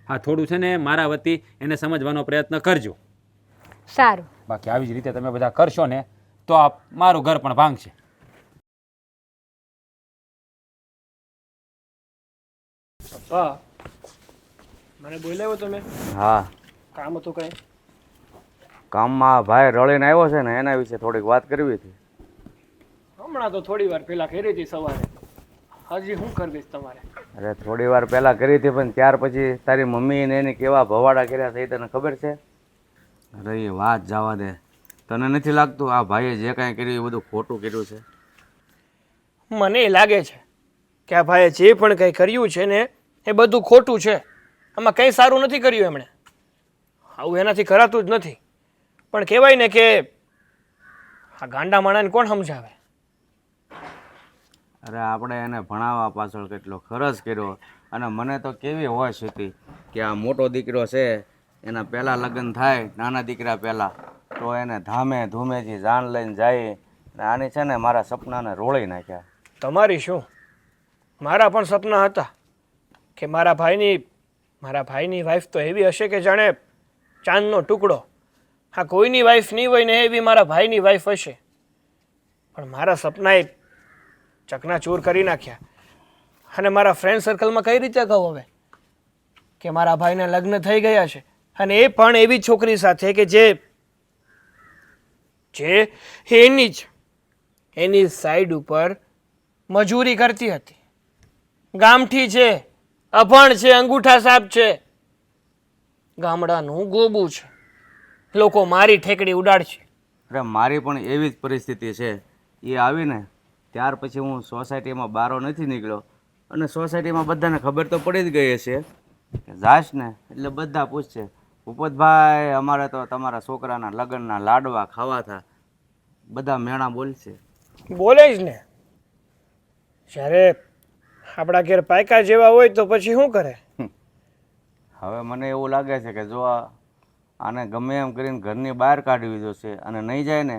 હા, થોડું છે ને મારા વતી એને સમજવાનો પ્રયત્ન કરજો. સારું. બાકી આવી જ રીતે તમે બધા કરશો ને તો આ મારું ઘર પણ ભાંગશે. પપ્પા, મને બોલાવ્યો તમે? હા, કામ હતું કંઈ? કામમાં ભાઈ રળીને આવ્યો છે ને એના વિશે થોડીક વાત કરવી હતી. હમણાં તો થોડી વાર પહેલા કરી હતી સવારે. હજી શું કરવીશ તમારે? અરે થોડી વાર પહેલાં કરી હતી પણ ત્યાર પછી તારી મમ્મીને એને કેવા ભવાડા કર્યા છે એ તને ખબર છે? અરે એ વાત જવા દે. તને નથી લાગતું આ ભાઈએ જે કાંઈ કર્યું એ બધું ખોટું કર્યું છે? મને એ લાગે છે કે આ ભાઈએ જે પણ કંઈ કર્યું છે ને એ બધું ખોટું છે. આમાં કંઈ સારું નથી કર્યું એમણે. આવું એનાથી કરાતું જ નથી. પણ કહેવાય ને કે આ ગાંડા માણાને કોણ સમજાવે? અરે આપણે એને ભણાવવા પાછળ કેટલો ખર્ચ કર્યો અને મને તો કેવી હોશ હતી કે આ મોટો દીકરો છે એના પહેલાં લગ્ન થાય નાના દીકરા પહેલાં તો એને ધામે ધૂમેથી જાન લઈને જાય અને આની છે ને મારા સપનાને રોળી નાખ્યા. તમારી શું, મારા પણ સપના હતા કે મારા ભાઈની વાઈફ તો એવી હશે કે જાણે ચાંદનો ટુકડો. હા, કોઈની વાઈફ નહીં હોય ને એવી મારા ભાઈની વાઈફ હશે. પણ મારા સપનાએ ચકનાચૂર કરી નાખ્યા. અને મારા ફ્રેન્ડ સર્કલમાં કઈ રીતે કહું હવે કે મારા ભાઈના લગ્ન થઈ ગયા છે અને એ પણ એવી છોકરી સાથે કે જે એની સાઈડ ઉપર મજૂરી કરતી હતી. ગામઠી છે, અભણ છે, અંગૂઠા સાપ છે, ગામડાનું ગોબું છે. લોકો મારી ઠેકડી ઉડાડશે. અરે મારી પણ એવી જ પરિસ્થિતિ છે. એ આવીને ત્યાર પછી હું સોસાયટીમાં બહાર નથી નીકળ્યો અને સોસાયટીમાં બધાને ખબર તો પડી જ ગઈ હશે કે જાશ ને એટલે બધા પૂછશે ભૂપતભાઈ અમારે તો તમારા છોકરાના લગ્નના લાડવા ખાવા હતા. બધા મેણા બોલશે. બોલે જ ને. જ્યારે આપણા ઘેર પાયકા જેવા હોય તો પછી શું કરે? હવે મને એવું લાગે છે કે જો આને ગમે એમ કરીને ઘરની બહાર કાઢવી જોશે અને નહીં જાય ને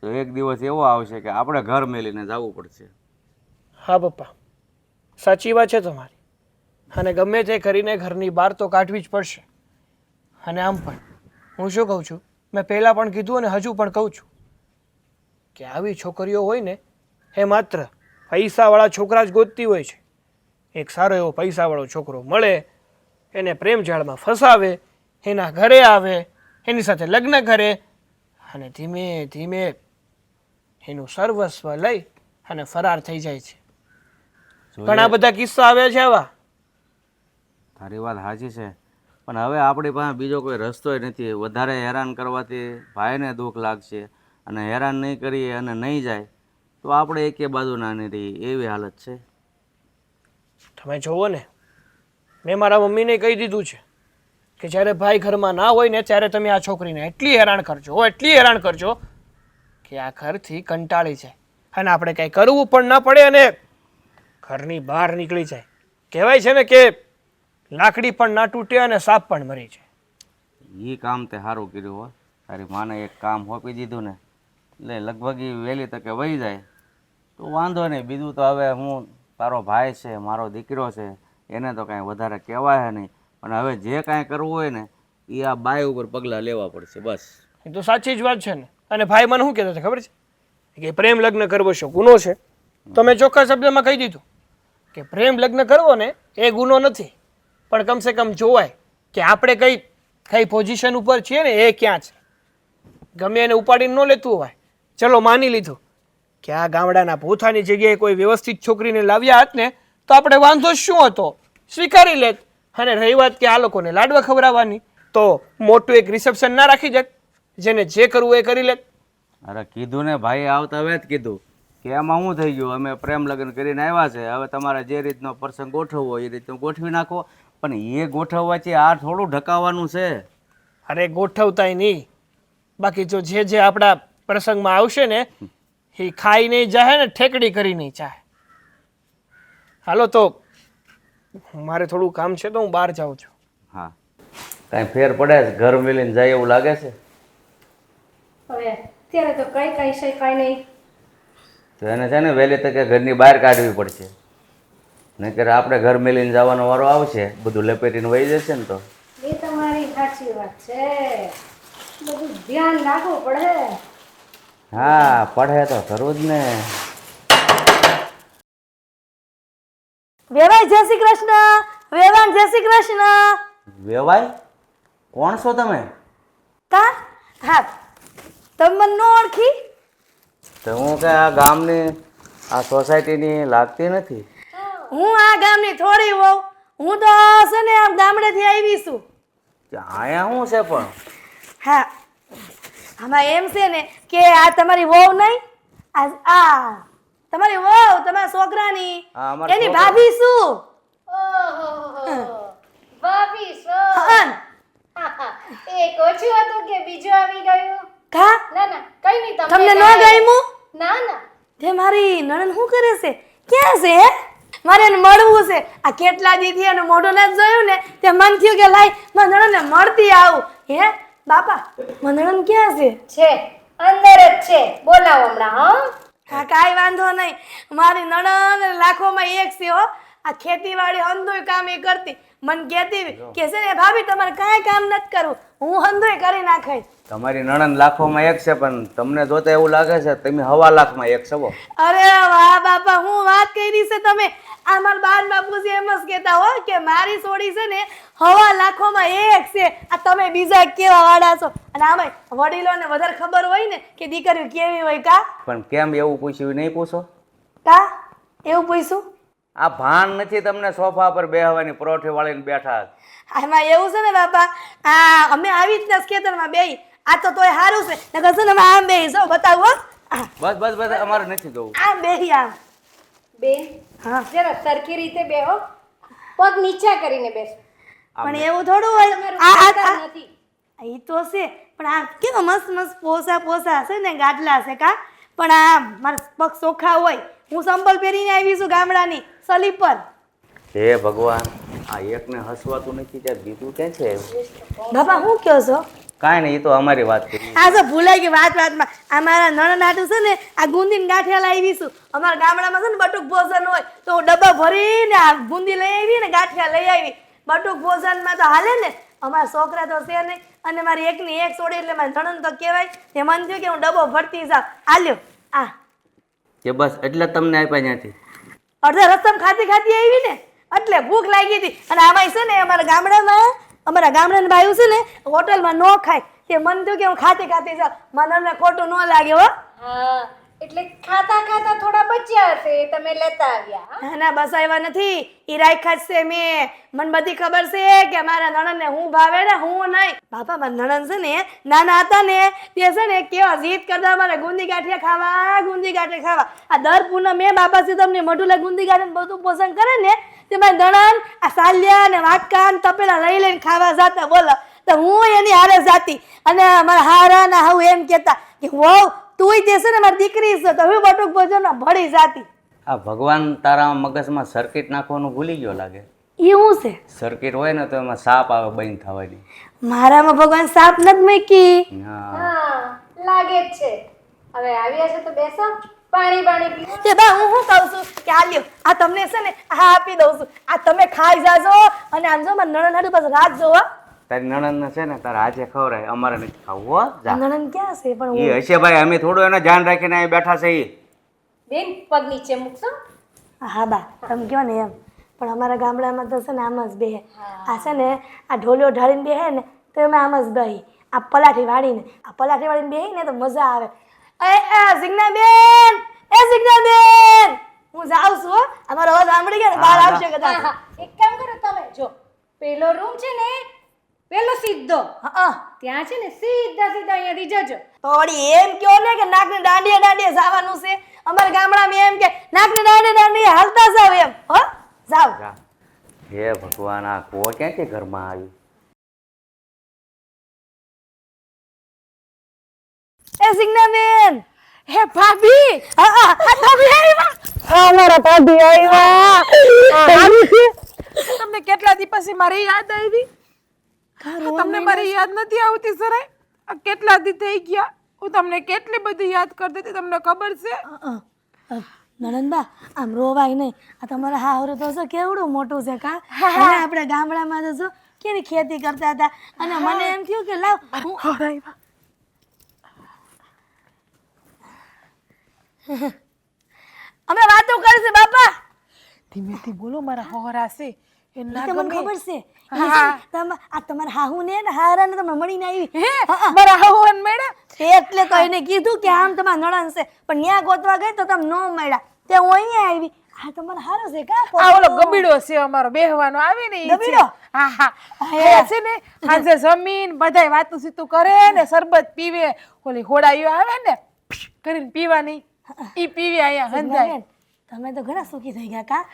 તો એક દિવસ એવો આવશે કે આપણે ઘર મેલીને જવું પડશે. હા પપ્પા, સાચી વાત છે તમારી. અને ગમે તે કરીને ઘરની બહાર તો કાઢવી જ પડશે. અને આમ પણ હું શું કહું છું, મેં પહેલાં પણ કીધું અને હજુ પણ કહું છું કે આવી છોકરીઓ હોય ને એ માત્ર પૈસાવાળા છોકરા જ ગોતતી હોય છે. એક સારો એવો પૈસાવાળો છોકરો મળે, એને પ્રેમ જાળમાં ફસાવે, એના ઘરે આવે, એની સાથે લગ્ન કરે અને ધીમે ધીમે એનું સર્વસ્વ લઈ અને ફરાર થઈ જાય છે. ઘણા બધા કિસ્સા આવ્યા છે આવા. તારી વાત સાચી છે, પણ હવે આપણી પાસે બીજો કોઈ રસ્તો નથી. વધારે હેરાન કરવાથી ભાઈને દુઃખ લાગશે અને હેરાન નહીં કરીએ અને નહીં જાય તો આપણે એકે બાજુ ના નહીં રહીએ એવી હાલત છે. તમે જુઓ ને, મેં મારા મમ્મીને કહી દીધું છે કે જ્યારે ભાઈ ઘરમાં ના હોય ને ત્યારે તમે આ છોકરીને એટલી હેરાન કરજો કે આ ઘરથી કંટાળી જાય અને આપણે કંઈ કરવું પણ ના પડે અને ઘરની બહાર નીકળી જાય. કહેવાય છે ને કે લાકડી પણ ના તૂટે અને સાપ પણ મરી જાય. એ કામ તે સારું કર્યું હો. તારી માને એક કામ સોંપી દીધું ને એટલે લગભગ એ વહેલી તકે વહી જાય તો વાંધો નહીં. બીજું તો હવે હું તારો ભાઈ છે, મારો દીકરો છે, એને તો કાંઈ વધારે કહેવાય નહીં. પણ હવે જે કાંઈ કરવું હોય ને એ આ બાઈ ઉપર પગલાં લેવા પડશે બસ. એ તો સાચી જ વાત છે ને. અને ભાઈ મને શું કહેતો છે ખબર છે કે પ્રેમ લગ્ન કરવો શું ગુનો છે? તો મેં ચોખ્ખા શબ્દમાં કહી દીધું કે પ્રેમ લગ્ન કરવો ને એ ગુનો નથી, પણ કમસે કમ જોવાય કે આપણે કઈ પોઝિશન ઉપર છીએ ને એ ક્યાં છે. ગમે એને ઉપાડીને ન લેતું હોય. ચલો માની લીધું કે આ ગામડાના ભૂથાની જગ્યાએ કોઈ વ્યવસ્થિત છોકરીને લાવ્યા હોત ને તો આપણે વાંધો શું હતો, સ્વીકારી લેત. અને રહી વાત કે આ લોકોને લાડવા ખવડાવવાની, તો મોટું એક રિસેપ્શન ના રાખી જાય, જેને જે કરવું એ કરી લે. અરે કીધું ને ભાઈ, આવતા હવે જ કીધું કે એમાં શું થઈ ગયું, અમે પ્રેમ લગ્ન કરીને આવ્યા છે, હવે તમારે જે રીતનો પ્રસંગ ગોઠવવો એ રીતનો ગોઠવી નાખો. પણ એ ગોઠવવાથી આ થોડું ઢકાવવાનું છે. અરે ગોઠવતાય નહીં, બાકી જો જે આપણા પ્રસંગમાં આવશે ને એ ખાઈ નહીં જાય ને ઠેકડી કરી નહીં જાય. હાલો તો મારે થોડું કામ છે તો હું બહાર જાઉં છું. હા, કાંઈ ફેર પડે છે ઘર મેલીને જાય એવું લાગે છે? હવે અત્યારે તો કઈ કઈ છે કઈ નહીં. તો એને છે ને વહેલી તકે ઘરની બહાર કાઢવી પડશે, નહીંતર આપણે ઘર મેલીને જવાનો વારો આવશે, બધું લપેટીને વહી જશે ને તો. એ તમારી સાચી વાત છે, બધું ધ્યાન રાખવું પડે. હા, પડે તો ખરું જ ને. વેવાય જય શ્રી કૃષ્ણ. વેવાણ જય શ્રી કૃષ્ણ. વેવાય? કોણ છો તમે? તા હા, તમે મને ન ઓળખી? તો હું કે આ ગામની આ સોસાયટીની લાગતી નથી. હું આ ગામની થોડી હોઉં, હું તો છે ને આમ ગામડેથી આવી છું. અહીંયા શું છે પણ? હા, આમાં એમ છે ને કે આ તમારી વહુ નહીં, આ તમારી વહુ તમારા છોકરાની હા, અમારા એની છોકરા. ભાભી છું. ભાભી છો? હન. એક ઓછું હતું કે બીજું આવી ગયું? કા ના ના કઈ નહીં, તમને ન કાંઈ- ગમ્યું? ના ના તે મારી નણંદ શું કરે છે? ક્યાં છે હે? મારે એને મળવું છે. આ કેટલા દીથી એનું મોઢું નથી જોયું ને તે મન થયું કે લાય મારી નણંદને મળતી આવું. હે બાપા, મારી નણંદ ક્યાં છે? છે અંદર જ છે, બોલાવો હમણાં. હા હા, કાંઈ વાંધો નહીં. મારી નણંદ લાખોમાં એક છે હો. આ ખેતીવાડી હંધોય કામ એ કરતી. મને કહેતી કે છે ને ભાભી તમારે કાંઈ કામ નથી કરવું, હું હંધોય કરી નાખાય. તમારી નણંદ લાખોમાં એક છે, પણ તમને જોતા એવું લાગે છે તમે 1.25 લાખમાં એક છો. અરે વાહ બાપા, હું વાત કરી છે તમે. આ મારા બાર બાપુજી એમ જ કહેતા હો કે મારી સોડી છે ને 1.25 લાખોમાં એક છે. આ તમે બીજા કેવા વાળા છો. અને આમાં વડીલોને વધારે ખબર હોય ને કે દીકરીઓ કેવી હોય. કા પણ કેમ એવું પૂછ્યું નહીં પૂછો? કા એવું પૂછ્યું? આ ભાન નથી તમને સોફા પર બેહવાની પરોઠી વાળીને બેઠા? આમાં એવું છે ને બાપા, આ અમે આવી રીતના ખેતરમાં બેહી. આ તો તોય સારું છે, નકર છે ને અમે આમ બેહી જો બતાવો. બસ બસ બસ, અમારે નથી જોવું. આમ બેહી આમ. બેન હા, જરા સરખી રીતે બેહો, પગ નીચા કરીને બેસો. પણ એવું થોડું હોય. તમારું આ સંસ્કાર નથી. ઈ તો છે, પણ આ કેવા મસ્ત મસ્ત પોસા છે ને ગાટલા છે. કા પણ આ મારા પગ ચોખ્ખા હોય હું સંભલ પહેરીને આવી છું ગામડાની સ્લીપર. હે ભગવાન, આ એકને હસવાતું નથી ત્યારે બીજું ક્યાં છે? બાપા હું કયો છો? કાંઈ નહીં, એ તો અમારી વાત કરી. આ તો ભૂલાઈ ગઈ વાતમાં. આ મારા નણંદ હાટુ છે ને આ ગુંદીને ગાંઠિયા લાવી છું. અમારા ગામડામાં છે ને બટુક ભોજન હોય તો હું ડબ્બા ભરીને આ ગુંદી લઈ આવી ને ગાંઠિયા લઈ આવી. બટુક ભોજનમાં તો હાલે ને. અમારા છોકરા તો છે નહીં અને મારી એકની એક છોડે એટલે મારી નણંદ તો કહેવાય. તે મન થયું કે હું ડબ્બો ભરતી જાઉં. હાલ્યો આ કે બસ એટલે જ તમને આપ્યા ત્યાંથી? અડધા રસ્તામાં ખાતી ખાતી આવી ને એટલે ભૂખ લાગી હતી. અને આમાં છે ને અમારા ગામડાના ભાઈઓ છે ને હોટલમાં ન ખાય. તે મન થયું કે હું ખાતી ખાતી જાઉં. મને ખોટું ન લાગે હો. હા એટલે ખાતા ખાતા થોડા બચ્યા હશે એ તમે લેતા આવ્યા. ના ના બસ આવ્યા નથી. ઈ રાખ્યા જ છે મેં. મને બધી ખબર છે કે મારા નણંદને હું ભાવે ને હું નહીં. બાપા મારા નણંદ છે ને નાના હતા ને તે છે ને કેવા જીદ કરતા મારે ગુંદી ગાંઠિયા ખાવા ગુંદી ગાંઠિયા ખાવા. આ દર પૂનમે બાપા છે તમને મોઢું લઈ ગુંદી ગાંઠિયા બધું પસંદ કરે ને તે મારી નણંદ આ સાલિયા ને વાટકા ને તપેલા લઈ લઈને ખાવા જાતા. બોલો તો હું એની હારે જાતી અને મારા હારા ના હું એમ કહેતા કે વહુ તુંય દેશે ને મારી દીકરી છે તો હું બટુક ભોજનમાં ભળી જાતી. આ ભગવાન તારા મગજમાં સર્કિટ નાખવાનું ભૂલી ગયો લાગે. એ શું છે? સર્કિટ હોય ને તો એમાં સાપ આવે બંધ થવાની. મારામાં ભગવાન સાપ નથી મૂકી. હા, હા લાગે જ છે. હવે આવ્યા છે તો બેસો, પાણી પાણી પીવો. તે બા હું શું કહું છું કે આ લ્યો આ તમને છે ને આ આપી દઉં છું. આ તમે ખાઈ જાજો અને આમ જો મારા નણંદ હાટુ પાછું રાખજો હો. તારી નણંદ છે ને તારા આજે ખવડાય, અમારે નથી ખાવું હો. જા, નણંદ ક્યાં છે પણ એ હશે ભાઈ, અમે થોડું એનો ધ્યાન રાખીને અહીં બેઠા છે. ઈ બેન પગ નીચે મૂકશો. હા બા તમે કહો ને એમ પણ અમારા ગામડામાં તો છે ને આમ જ બેહે. આ છે ને આ ઢોલિયો ઢાળીને બેહે ને તો એમાં આમ જ બેહી. આ પલાઠી વાળીને બેહી ને તો મજા આવે. એ સિગ્નાબેન, એ સિગ્નાબેન હું જાઉં છું હો. અમારો અવાજ સાંભળી ગયા ને બહાર આવશે હા કદાચ. હા એક કામ કરો તમે, જો પેલો રૂમ છે ને પેલો સીધો હા ત્યાં છે ને સીધા સીધા અહીંયાથી જજો. તો વળી એમ કહો ને કે નાકને દાંડીએ દાંડીએ જવાનું છે. અમારા ગામડામાં એમ કે નાકને દાંડીએ દાંડીએ હાલતા જાવ એમ. હો જાવ. જા. હે ભગવાન, આ કો ક્યાંથી ઘરમાં આવી? એ સિગ્નાબેન, હે ભાભી, હા ભાભી આવ્યા. હા મારા ભાભી આવ્યા. તમને કેટલા દી પછી મારી યાદ આવી? તમને મારી યાદ નથી આવતી સરાય? આ કેટલા દી થઈ ગયા, હું તમને કેટલી બધી યાદ કરતી હતી, તમને ખબર છે? નણંદબા આમ રોવાય નહીં. આ તમારા હાવરું તો શું કેવડું મોટું છે કા. અને આપણે ગામડામાં તો શું કેવી ખેતી કરતા હતા અને મને એમ થયું કે લાવ હું અમે વાતો કરશે બાપા. ધીમેથી બોલો, મારા હોરા છે એ ના તમને ગમે. ખબર છે આ તમારા હાહુ ને હારા ને તમને મળીને આવી. હે મારા હવન મેળા એટલે તો એને કીધું કે આમ તમારા નણંદ છે પણ ન્યા ગોતવા ગઈ તો તમે ન મળ્યા તે હું અહીંયા આવી. આ તમારા હારો છે કા? આ ઓલો ગબીડો છે અમારો બેહવાનો આવે ને ઈ છે. ગબીડો? હા હા એ છે ને આજે જમીન બધાય વાતું સીતું કરે ને શરબત પીવે, ઓલી હોડાઈઓ આવે ને કરીને પીવાની ઈ પીવે અહીંયા હંધાય. તમે તો ઘણા સુખી થઈ ગયા કા.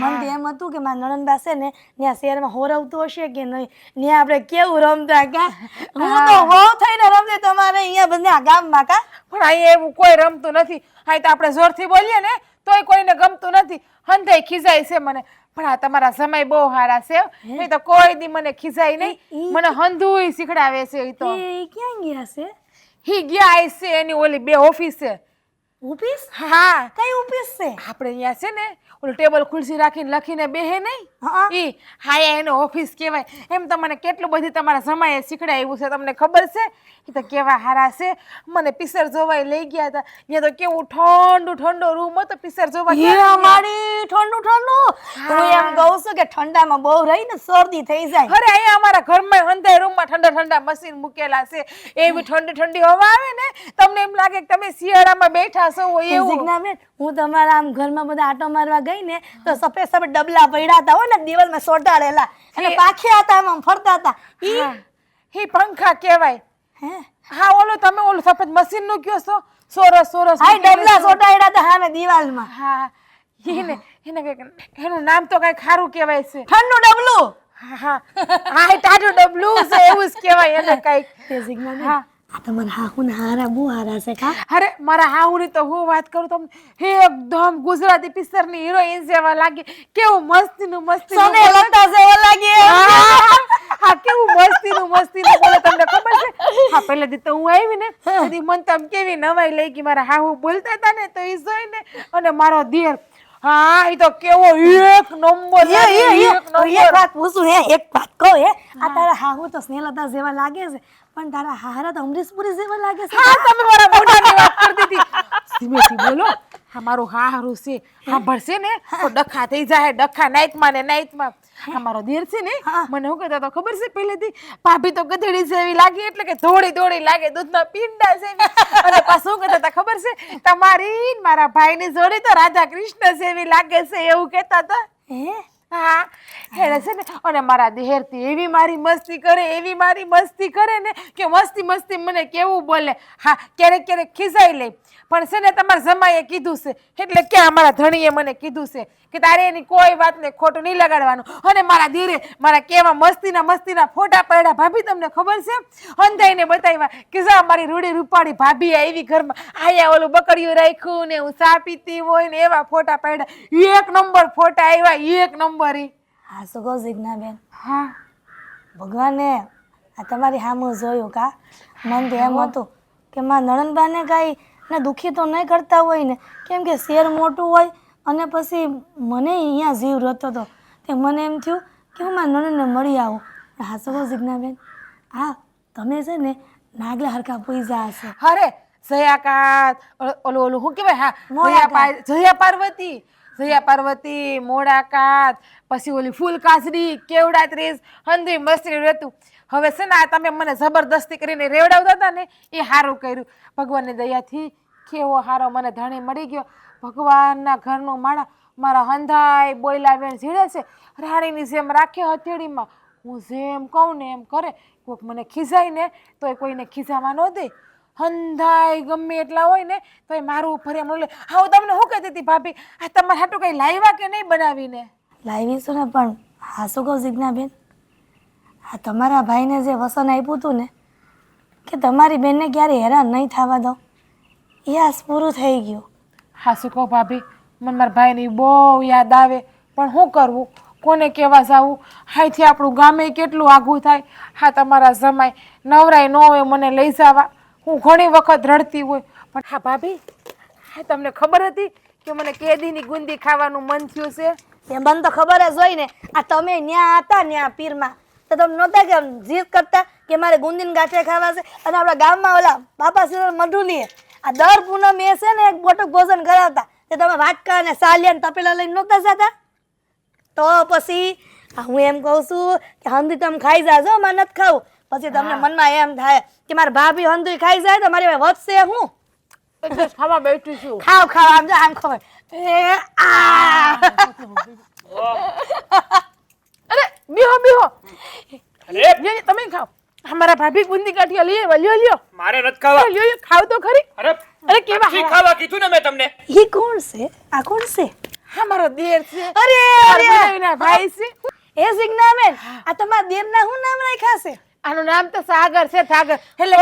મને તો એમ હતું કે મારા નણંદબા છે ને ત્યાં શહેરમાં હોરવતું હશે કે નહીં. ત્યાં આપણે કેવું રમતા કા. હું તો વહુ થઈને રમતી તમારે અહીંયા બધા ગામમાં કા. પણ અહીંયા એવું કોઈ રમતું નથી. અહીં તો આપણે જોરથી બોલીએ ને તોય કોઈને ગમતું નથી, હંધાય ખીજાય છે મને. પણ આ તમારા સમય બહુ સારા છે. નહીં તો કોઈ દી મને ખીજાય નહીં, મને હંધુય શીખડાવે છે. ઈ તો એ ક્યાં ગયા છે? હી ગયા છે એની ઓલી બે ઓફિસ છે. ઓફિસ? હા કઈ ઓફિસ છે? આપણે અહીંયા છે ને ઓલું ટેબલ ખુરશી રાખીને લખીને બેહે નહીં, ઈ હાયા એનો ઓફિસ કહેવાય. એમ તો મને કેટલું બધી તમારા જમાએ શીખડાવ્યું છે, તમને ખબર છે? એ તો કેવા હારા છે. મને પિક્ચર જોવાય લઈ ગયા હતા. ત્યાં તો કેવું ઠંડુ ઠંડુ રૂમ હતો પિક્ચર જોવા. મારી ઠંડુ ઠંડુ. હું એમ કહું છું કે ઠંડામાં બહુ રહી ને શરદી થઈ જાય. અરે અહીંયા અમારા ઘરમાં અંધારા રૂમમાં ઠંડા ઠંડા મશીન મૂકેલા છે. એવી ઠંડી ઠંડી હવા આવે ને તમને એમ લાગે કે તમે શિયાળામાં બેઠા છો એવું. સિગ્નાબેન હું તમારા આમ ઘરમાં બધા આટો મારવા ગઈ ને તો સફેદ સફેદ ડબલા પડ્યા હતા હો ને દિવાલમાં સોટાડેલા અને પાખ્યા હતા આમ ફરતા હતા. ઈ પંખા કહેવાય. હે હા ઓલો તમે ઓલું સફેદ મશીન નું કયો છો, સોરસ સોરસ. હા ડબલા સોટાડ્યા હતા હા દિવાલમાં. હા એને એનું નામ તો કઈ ખારું કહેવાય છે. ઠંડુ ડબલું. હા હા હા ટાઢું ડબલું છે એવું જ કહેવાય એને કઈક. તે સિગ્નાબેન આ તમારા હાહુ ને હારા બહુ હારા છે કા અરે મારા હાહુની તો હું વાત કરું તમને એકદમ ગુજરાતી પિક્ચર ની હિરોઈન જેવા લાગે કેવું મસ્તીનું સોને લતા જેવો લાગે હા કેવું મસ્તીનું બોલે તમને ખબર છે હા પહેલેથી તો હું આવી ને તેથી મન તો આમ કેવી નવાઈ લઈ ગઈ મારા હાહુ બોલતા હતા ને તો એ જોઈને અને મારો દિયર હા એ તો કેવો એક નંબર એક વાત પૂછું એક વાત કહું આ તારા હાહુ તો સ્નેહલતા જેવા લાગે છે પણ તારા હારા તો અમરીશપુરી જેવા લાગે છે હા તમે મારા મોઢાની વાત કરતી હતી ધીમેથી બોલો હા મારું હારું છે સાંભળશે ને તો ડખા થઈ જાય ડખા નાઈટમાં ને નાઈટમાં હા મારો દેર છે ને મને શું કહેતા તો ખબર છે પહેલેથી ભાભી તો ગધેડી જેવી લાગી એટલે કે દોડી દોડી લાગે દૂધના પીંડા જેવી અને પાછું શું કહેતા હતા ખબર છે તમારી મારા ભાઈની જોડી તો રાધા કૃષ્ણ જેવી લાગે છે એવું કહેતા હતા હા એને છે ને અને મારા દેહેરથી એવી મારી મસ્તી કરે ને કે મસ્તી મને કેવું બોલે હા ક્યારેક ખીજાઈ લે પણ છે ને તમારા જમાઈએ કીધું છે એટલે કે અમારા ધણીએ મને કીધું છે કે તારે એની કોઈ વાતને ખોટું નહીં લગાડવાનું અને મારા દેરે મારા કેવા મસ્તીના ફોટા પડ્યા ભાભી તમને ખબર છે અંધાઈને બતાવ્યા કે જા મારી રૂડી રૂપાળી ભાભી આવી ઘરમાં આયા ઓલું બકડીયું રાખ્યું ને હું ચા પીતી હોય ને એવા ફોટા પડ્યા એક નંબર ફોટા આવ્યા એક નંબર હા શું કહું જીજ્ઞાબેન હા ભગવાને આ તમારી સામું જોયું કા મન તો એમ હતું કે માં નણંદબાને કાંઈ ને દુઃખી તો નહીં કરતા હોય ને કેમ કે શેર મોટું હોય અને પછી મને અહીંયા જીવ રહેતો હતો તે મને એમ થયું કે હું મારા નણંદને મળી આવું હા શું કહું જીજ્ઞાબેન હા તમે છે ને નાગલા હરખા પૂજા હશે અરે જયાકાત ઓલું શું કહેવાય હા જયા પાર્વતી મોડાકાત પછી ઓલી ફૂલ કાસરી કેવડા ત્રીસ હંધી મસ્તી રહેતું હવે છે ને આ તમે મને જબરદસ્તી કરીને રેવડાવતા હતા ને એ સારું કર્યું ભગવાનની દયાથી કેવો સારો મને ધણી મળી ગયો ભગવાનના ઘરનું માળા મારા હંધાય બોયલા બેન ઝીડે છે રાણીની જેમ રાખે હથેળીમાં હું જેમ કહું ને એમ કરે કોઈક મને ખીજાય ને તો એ કોઈને ખીજાવા ન દે હંધાય ગમે એટલા હોય ને તો એ મારું ઉપર એમ લે હા હું તમને શું કહેતી હતી ભાભી આ તમારે હાટું કંઈ લાવ્યા કે નહીં બનાવીને લાવીશું ને પણ હા શું કહું જીજ્ઞાબેન હા તમારા ભાઈને જે વસન આપ્યું હતું ને કે તમારી બેનને ક્યારે હેરાન નહીં થવા દો એ આજ પૂરું થઈ ગયું હા શું કહું ભાભી મને મારા ભાઈની બહુ યાદ આવે પણ શું કરવું કોને કહેવા જાવું અહીંથી આપણું ગામે કેટલું આઘું થાય હા તમારા જમાઈ નવરાય ન હોય મને લઈ જવા હું ઘણી વખત રડતી હોય પણ હા ભાભી હા તમને ખબર હતી કે મને કેદીની ગુંદી ખાવાનું મન થયું છે તે મને તો ખબર જ હોય ને આ તમે ન્યા હતા ન્યા પીરમાં તો તમે નહોતા કે જીદ કરતા કે મારે ગુંદીને ગાંઠિયા ખાવા છે અને આપણા ગામમાં ઓલા બાપા સિંહ મઢુલીએ આ દર પૂનમ એ છે ને એક મોટું ભોજન કરાવતા તે તમે વાટકા અને સાલિયા ને તપેલા લઈને નહોતા જતા તો પછી હું એમ કહું છું કે હંધી તમે ખાઈ જાજો મારે નથી ખાવું પછી તમને મનમાં એમ થાય કે મારા ભાભી હંધી ખાઈ જાય તો મારી વધશે હું ખાવા બેઠી છું ખાવ આમ જો આમ ખબર અરે બીહો તમે ખાઓ અમારા ભાભી બુંદી ગાંઠિયા લઈ આવ્યા લ્યો મારે નથી ખાવા લ્યો ખાવ તો ખરી અરે કેવા નથી ખાવા કીધું ને મેં તમને એ કોણ છે આ કોણ છે હા મારો દેર છે અરે ભાઈ છે એ સિગ્નાબેન આ તમારા દેરના શું નામ રાખ્યા છે આનું નામ તો સાગર છે સાગર એટલે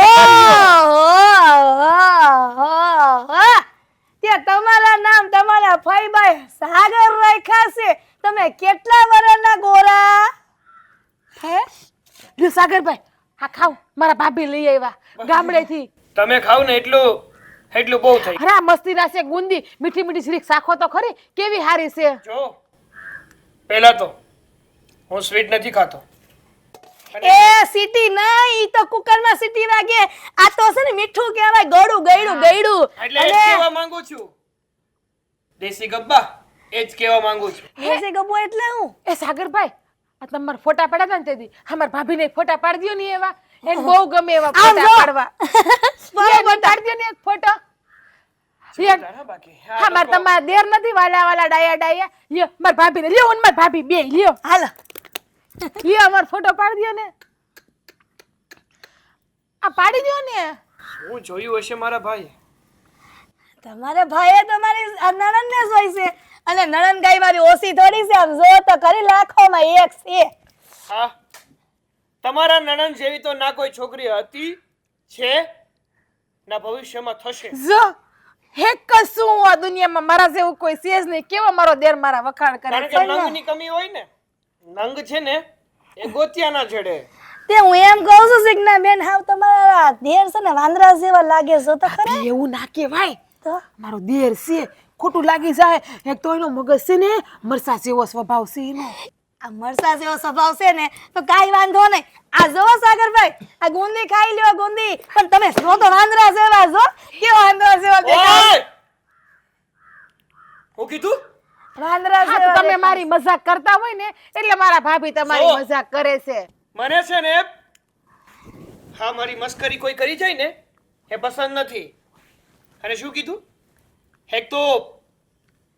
ત્યાં તમારા નામ તમારા ફઈબાઈ સાગર રાખ્યા છે તમે કેટલા વર્ષના ગોરા હે લ્યો સાગરભાઈ આ ખાવ મારા ભાભી લઈ આવ્યા ગામડેથી તમે ખાવ ને એટલું બહુ થઈ અરે આ મસ્તીના છે ગુંદી મીઠી મીઠી શ્રીક શાખો તો ખરી કેવી હારી છે જો પહેલા તો હું સ્વીટ નથી ખાતો એ સીટી નહીં ઈ તો કુકરમાં સીટી વાગે આ તો છે ને મીઠું કહેવાય ગળું ગળું એટલે એ જ કહેવા માંગુ છું દેશી ગબ્બા એ જ કહેવા માંગુ છું દેશી ગબ્બો એટલે હું એ સાગરભાઈ આ તમારા ફોટા પડ્યા હતા ને તેથી અમારા ભાભીને ફોટા પાડી દો ને એવા એને બહુ ગમે એવા ફોટા પાડવા પાડી દો ને એક ફોટો હા મારે તમારા દેર નથી વાલા ડાયા લ્યો મારા ભાભીને લ્યો ને મારી ભાભી બે લ્યો હાલ લ્યો અમારો ફોટો પાડી દો ને આ પાડી દો ને હું જોયું હશે મારા ભાઈ તમારે ભાઈએ તમારી નણંદ ને જોઈ છે અને નણંદ ગાય મારી ઓછી થોડી છે આમ જો તો કરી લાખોમાં એક છે હા તમારા નણંદ જેવી તો ના કોઈ છોકરી હતી છે ના ભવિષ્યમાં થશે. જો હેક કશું આ દુનિયામાં મારા જેવું કોઈ છે જ નહીં. કેવો મારો દેર મારા વખાણ કરે કારણ છે કે નંગની કમી હોય ને, નંગ છે ને એ ગોતિયા ના જડે. તે હું એમ કહું છું સિગ્ના બેન, હાવ તમારા દેર છે ને વાંદરા જેવા લાગે છે તો ખરા. એવું ના કહેવાય. તો મારો દેર છે ખોટું લાગી જાય. એક તો એનો મગજ છે ને મરસા જેવો સ્વભાવ છે એનો. આ મરસા જેવો સ્વભાવ છે ને તો કાંઈ વાંધો નહીં. આ જોવો સાગરભાઈ, આ ગુંદી ખાઈ લ્યો ગુંદી, પણ તમે જો તો વાંદરા જેવા છો. કેવા વાંદરા જેવા દેખાય? ઓય! હું કીધું? વાંદરા હા, તો જેવા તમે દેખાય. મારી મજાક કરતા હોય ને એટલે મારા ભાભી તમારી જો. મજાક કરે છે. મને છે ને હા મારી મસ્કરી કોઈ કરી જાય ને એ પસંદ નથી. અને શું કીધું? એક તો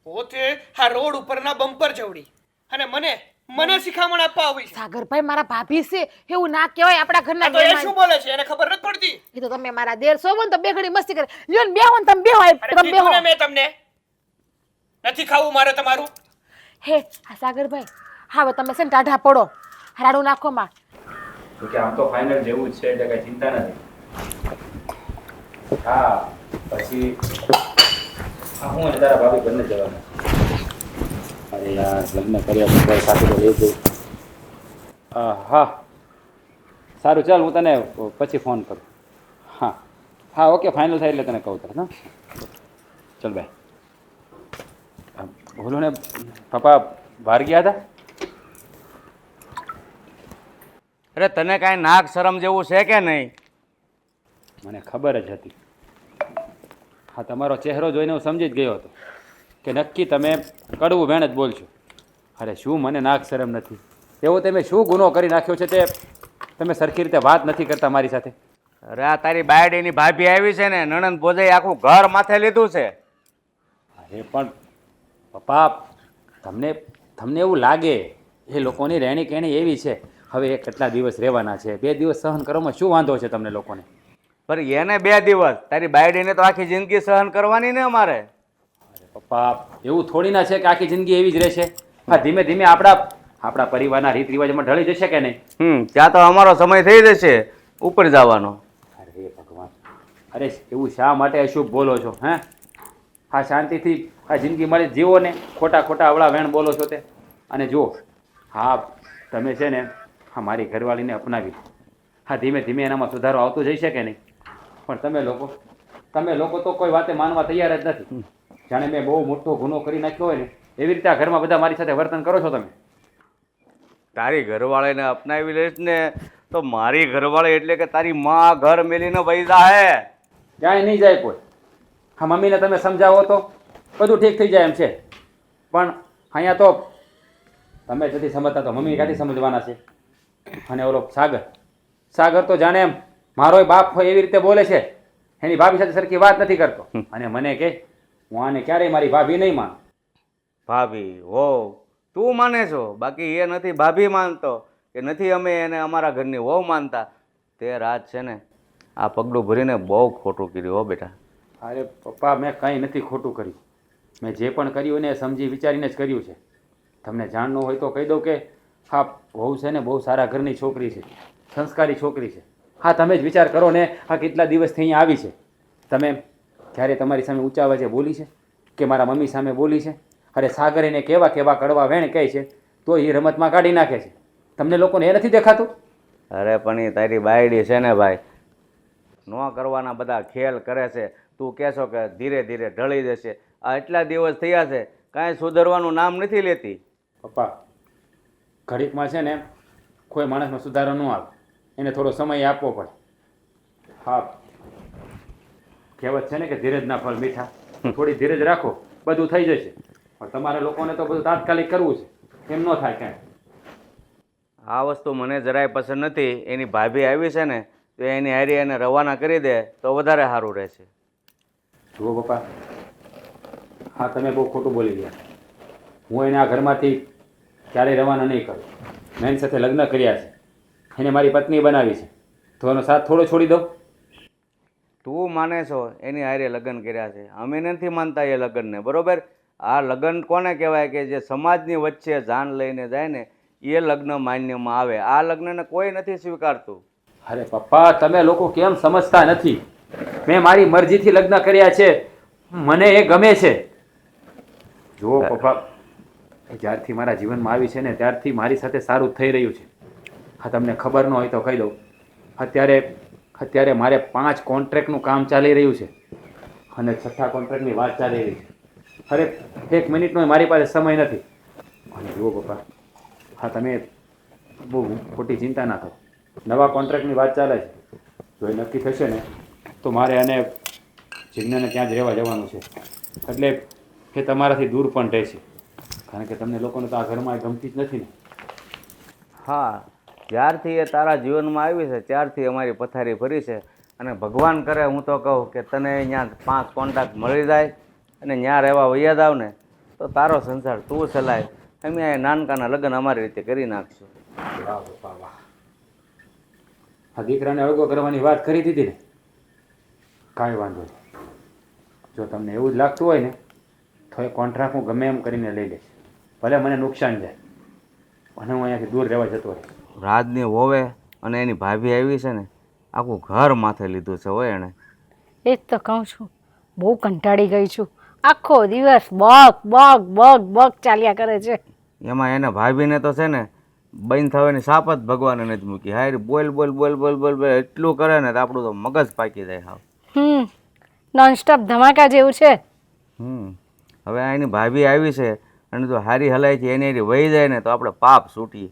પોતે આ રોડ ઉપરના બમ્પર જવડી અને મને શિખામણ આપવા આવી છે. સાગરભાઈ મારા ભાભી છે એવું ના કહેવાય. આપણા ઘરના આ તો એ મહેમાન. શું બોલે છે એને ખબર નથી પડતી. એ તો તમે મારા દેર છો ને તો બે ઘડી મસ્તી કરે. લ્યો ને બેહો ને તમે બેહો. અરે તમે કીધું બેહો. ને મેં તમને નથી ખાવું મારે તમારું. હે આ સાગરભાઈ હવે તમે છે ને ટાઢા પડો. રાડું નાખો માં. તો કે આમ તો ફાઇનલ જેવું જ છે એટલે કઈ ચિંતા નથી. હા પછી હું અને તારા ભાભી બંને જવાના. અરે યાર લગ્ન કર્યા પછી સાથે તો લઈ જઈ. હા સારું ચાલ હું તને પછી ફોન કરું. હા હા ઓકે ફાઇનલ થાય એટલે તને કહું તરત. હા ચાલ બાય. બોલો ને પપ્પા બહાર ગયા હતા? અરે તને કાંઈ નાક શરમ જેવું છે કે નહીં? મને ખબર જ હતી. હા તમારો ચહેરો જોઈને હું સમજી જ ગયો હતો કે નક્કી તમે કડવું વેણ જ બોલશો. અરે શું મને નાક શરમ નથી? એવો તમે શું ગુનો કરી નાખ્યો છે તે તમે સરખી રીતે વાત નથી કરતા મારી સાથે. અરે આ તારી બાયડીની ભાભી આવી છે ને નણંદ ભોજાઈ આખું ઘર માથે લીધું છે. અરે પણ પપ્પા તમને એવું લાગે એ લોકોની રહેણી કહેણી એવી છે. હવે એ કેટલા દિવસ રહેવાના છે, 2 દિવસ સહન કરવામાં શું વાંધો છે તમને લોકોને? પર એને 2 દિવસ, તારી બાયડીને તો આખી જિંદગી સહન કરવાની ને અમારે. અરે પપ્પા એવું થોડી ના છે કે આખી જિંદગી એવી જ રહેશે. હા ધીમે ધીમે આપણા પરિવારના રીત રિવાજમાં ઢળી જશે કે નહીં? ત્યાં તો અમારો સમય થઈ જશે ઉપર જવાનો. અરે ભગવાન, અરે એવું શા માટે અશુભ બોલો છો? હે હા શાંતિથી આ જિંદગી મારી જીવો ને, ખોટા ખોટા અવળા વેણ બોલો છો તે. અને જુઓ હા તમે છે ને હા મારી ઘરવાળીને અપનાવી. હા ધીમે ધીમે એનામાં સુધારો આવતો જઈ શકે નહીં. પણ તમે લોકો તો કોઈ વાતે માનવા તૈયાર જ નથી. જાણે મેં બહુ મોટો ગુનો કરી નાખ્યો હોય ને એવી રીતે આ ઘરમાં બધા મારી સાથે વર્તન કરો છો તમે. તારી ઘરવાળીને અપનાવી લઈશ ને તો મારી ઘરવાળી એટલે કે તારી માં ઘર મેલીને વહી જાહે. ક્યાંય નહીં જાય કોઈ. હા મમ્મીને તમે સમજાવો તો બધું ઠીક થઈ જાય એમ છે. પણ અહીંયા તો તમે જ નથી સમજતા તો મમ્મી ક્યાંથી સમજવાના છે? અને ઓલો સાગર તો જાણે એમ મારોય બાપ હોય એવી રીતે બોલે છે. એની ભાભી સાથે સરખી વાત નથી કરતો. અને મને કે હું આને ક્યારેય મારી ભાભી નહીં માનું. ભાભી હો તું માને છો, બાકી એ નથી ભાભી માનતો કે નથી અમે એને અમારા ઘરની વહુ માનતા. તે રાત છે ને આ પગલું ભરીને બહુ ખોટું કર્યું હો બેટા. અરે પપ્પા મેં કંઈ નથી ખોટું કર્યું. મેં જે પણ કર્યું ને એ સમજી વિચારીને જ કર્યું છે. તમને જાણવું હોય તો કહી દઉં કે હા વહુ છે ને બહુ સારા ઘરની છોકરી છે, સંસ્કારી છોકરી છે. હા તમે જ વિચાર કરો ને આ કેટલા દિવસથી અહીંયા આવી છે. તમે ક્યારે તમારી સામે ઊંચા અવાજે બોલી છે કે મારા મમ્મી સામે બોલી છે? અરે સાગર એને કેવા કડવા વેણ કહે છે તો એ રમતમાં કાઢી નાખે છે. તમને લોકોને એ નથી દેખાતું? અરે પણ એ તારી બાયડી છે ને ભાઈ, ન કરવાના બધા ખેલ કરે છે. તું કહેશો કે ધીરે ધીરે ઢળી જશે. આ એટલા દિવસ થયા છે કાંઈ સુધરવાનું નામ નથી લેતી. પપ્પા ઘડીકમાં છે ને કોઈ માણસનો સુધારો ન આવે, એને થોડો સમય આપવો પડે. હા કહેવત છે ને કે ધીરજના ફળ મીઠા. થોડી ધીરજ રાખો બધું થઈ જશે. પણ તમારે લોકોને તો બધું તાત્કાલિક કરવું છે, એમ ન થાય કાંઈ. આ વસ્તુ મને જરાય પસંદ નથી. એની ભાભી આવી છે ને તો એની હારી એને રવાના કરી દે તો વધારે સારું રહેશે. જુઓ પપ્પા હા તમે બહુ ખોટું બોલી ગયા. હું એને આ ઘરમાંથી ક્યારેય રવાના નહીં કરું. મેં એની સાથે લગ્ન કર્યા છે, એને મારી પત્ની બનાવી છે, તો એનો સાથ થોડો છોડી દઉં? તું માને છો એની હારે લગ્ન કર્યા છે, અમે નથી માનતા એ લગ્નને. બરોબર? આ લગ્ન કોને કહેવાય કે જે સમાજની વચ્ચે જાન લઈને જાય ને એ લગ્ન માન્યમાં આવે. આ લગ્નને કોઈ નથી સ્વીકારતું. અરે પપ્પા તમે લોકો કેમ સમજતા નથી? મેં મારી મરજીથી લગ્ન કર્યા છે, મને એ ગમે છે. જુઓ પપ્પા, જ્યારથી મારા જીવનમાં આવી છે ને ત્યારથી મારી સાથે સારું જ થઈ રહ્યું છે. હા, તમને ખબર ન હોય તો કહી દઉં, અત્યારે મારે 5 કોન્ટ્રાક્ટનું કામ ચાલી રહ્યું છે અને 6થા કોન્ટ્રાક્ટની વાત ચાલી રહી છે. અરે 1 મિનિટનો મારી પાસે સમય નથી. અને જુઓ પપ્પા, હા તમે બહુ ખોટી ચિંતા ના કરો. નવા કોન્ટ્રાક્ટની વાત ચાલે છે. જો એ નક્કી થશે ને તો મારે અને જિજ્ઞાને ત્યાં જ રહેવા જવાનું છે. એટલે એ તમારાથી દૂર પણ રહેશે, કારણ કે તમને લોકોને તો આ ઘરમાં ગમતી જ નથી ને. હા, જ્યારથી એ તારા જીવનમાં આવી છે ત્યારથી અમારી પથારી ફરી છે. અને ભગવાન કરે, હું તો કહું કે તને અહીંયા 5 કોન્ટ્રાક્ટ મળી જાય અને ત્યાં રહેવા વૈયા જાવ ને તો તારો સંસાર તું ચલાય. અમે આ નાનકાના લગ્ન અમારી રીતે કરી નાખશું. વાહ પપ્પા વાહ! આ દીકરાને અળગો કરવાની વાત કરી દીધી ને, કાંઈ વાંધો નહીં. જો તમને એવું જ લાગતું હોય ને તો એ કોન્ટ્રાક્ટ હું ગમે એમ કરીને લઈ લઈશ, ભલે મને નુકસાન જાય, અને હું અહીંયાથી દૂર રહેવા જતો રહીશ. રાજની વોવે અને એની ભાભી આવી છે ને, આખું ઘર માથે લીધું છે હોય એણે. એ જ તો કહું છું, બહુ કંટાળી ગઈ છું. આખો દિવસ બક બક બક બક ચાલ્યા કરે છે. એમાં એને ભાભીને તો છે ને બંધ થવાની સાપ જ ભગવાને નથી મૂકી. હારી બોલ બોલ બોલ બોલ બોલ બોલ એટલું કરે ને તો આપણું તો મગજ પાકી જાય. હાવ નોનસ્ટોપ ધમાકા જેવું છે. હવે એની ભાભી આવી છે અને જો હારી હલાય છે એની હારી વહી જાય ને તો આપણે પાપ છૂટીએ.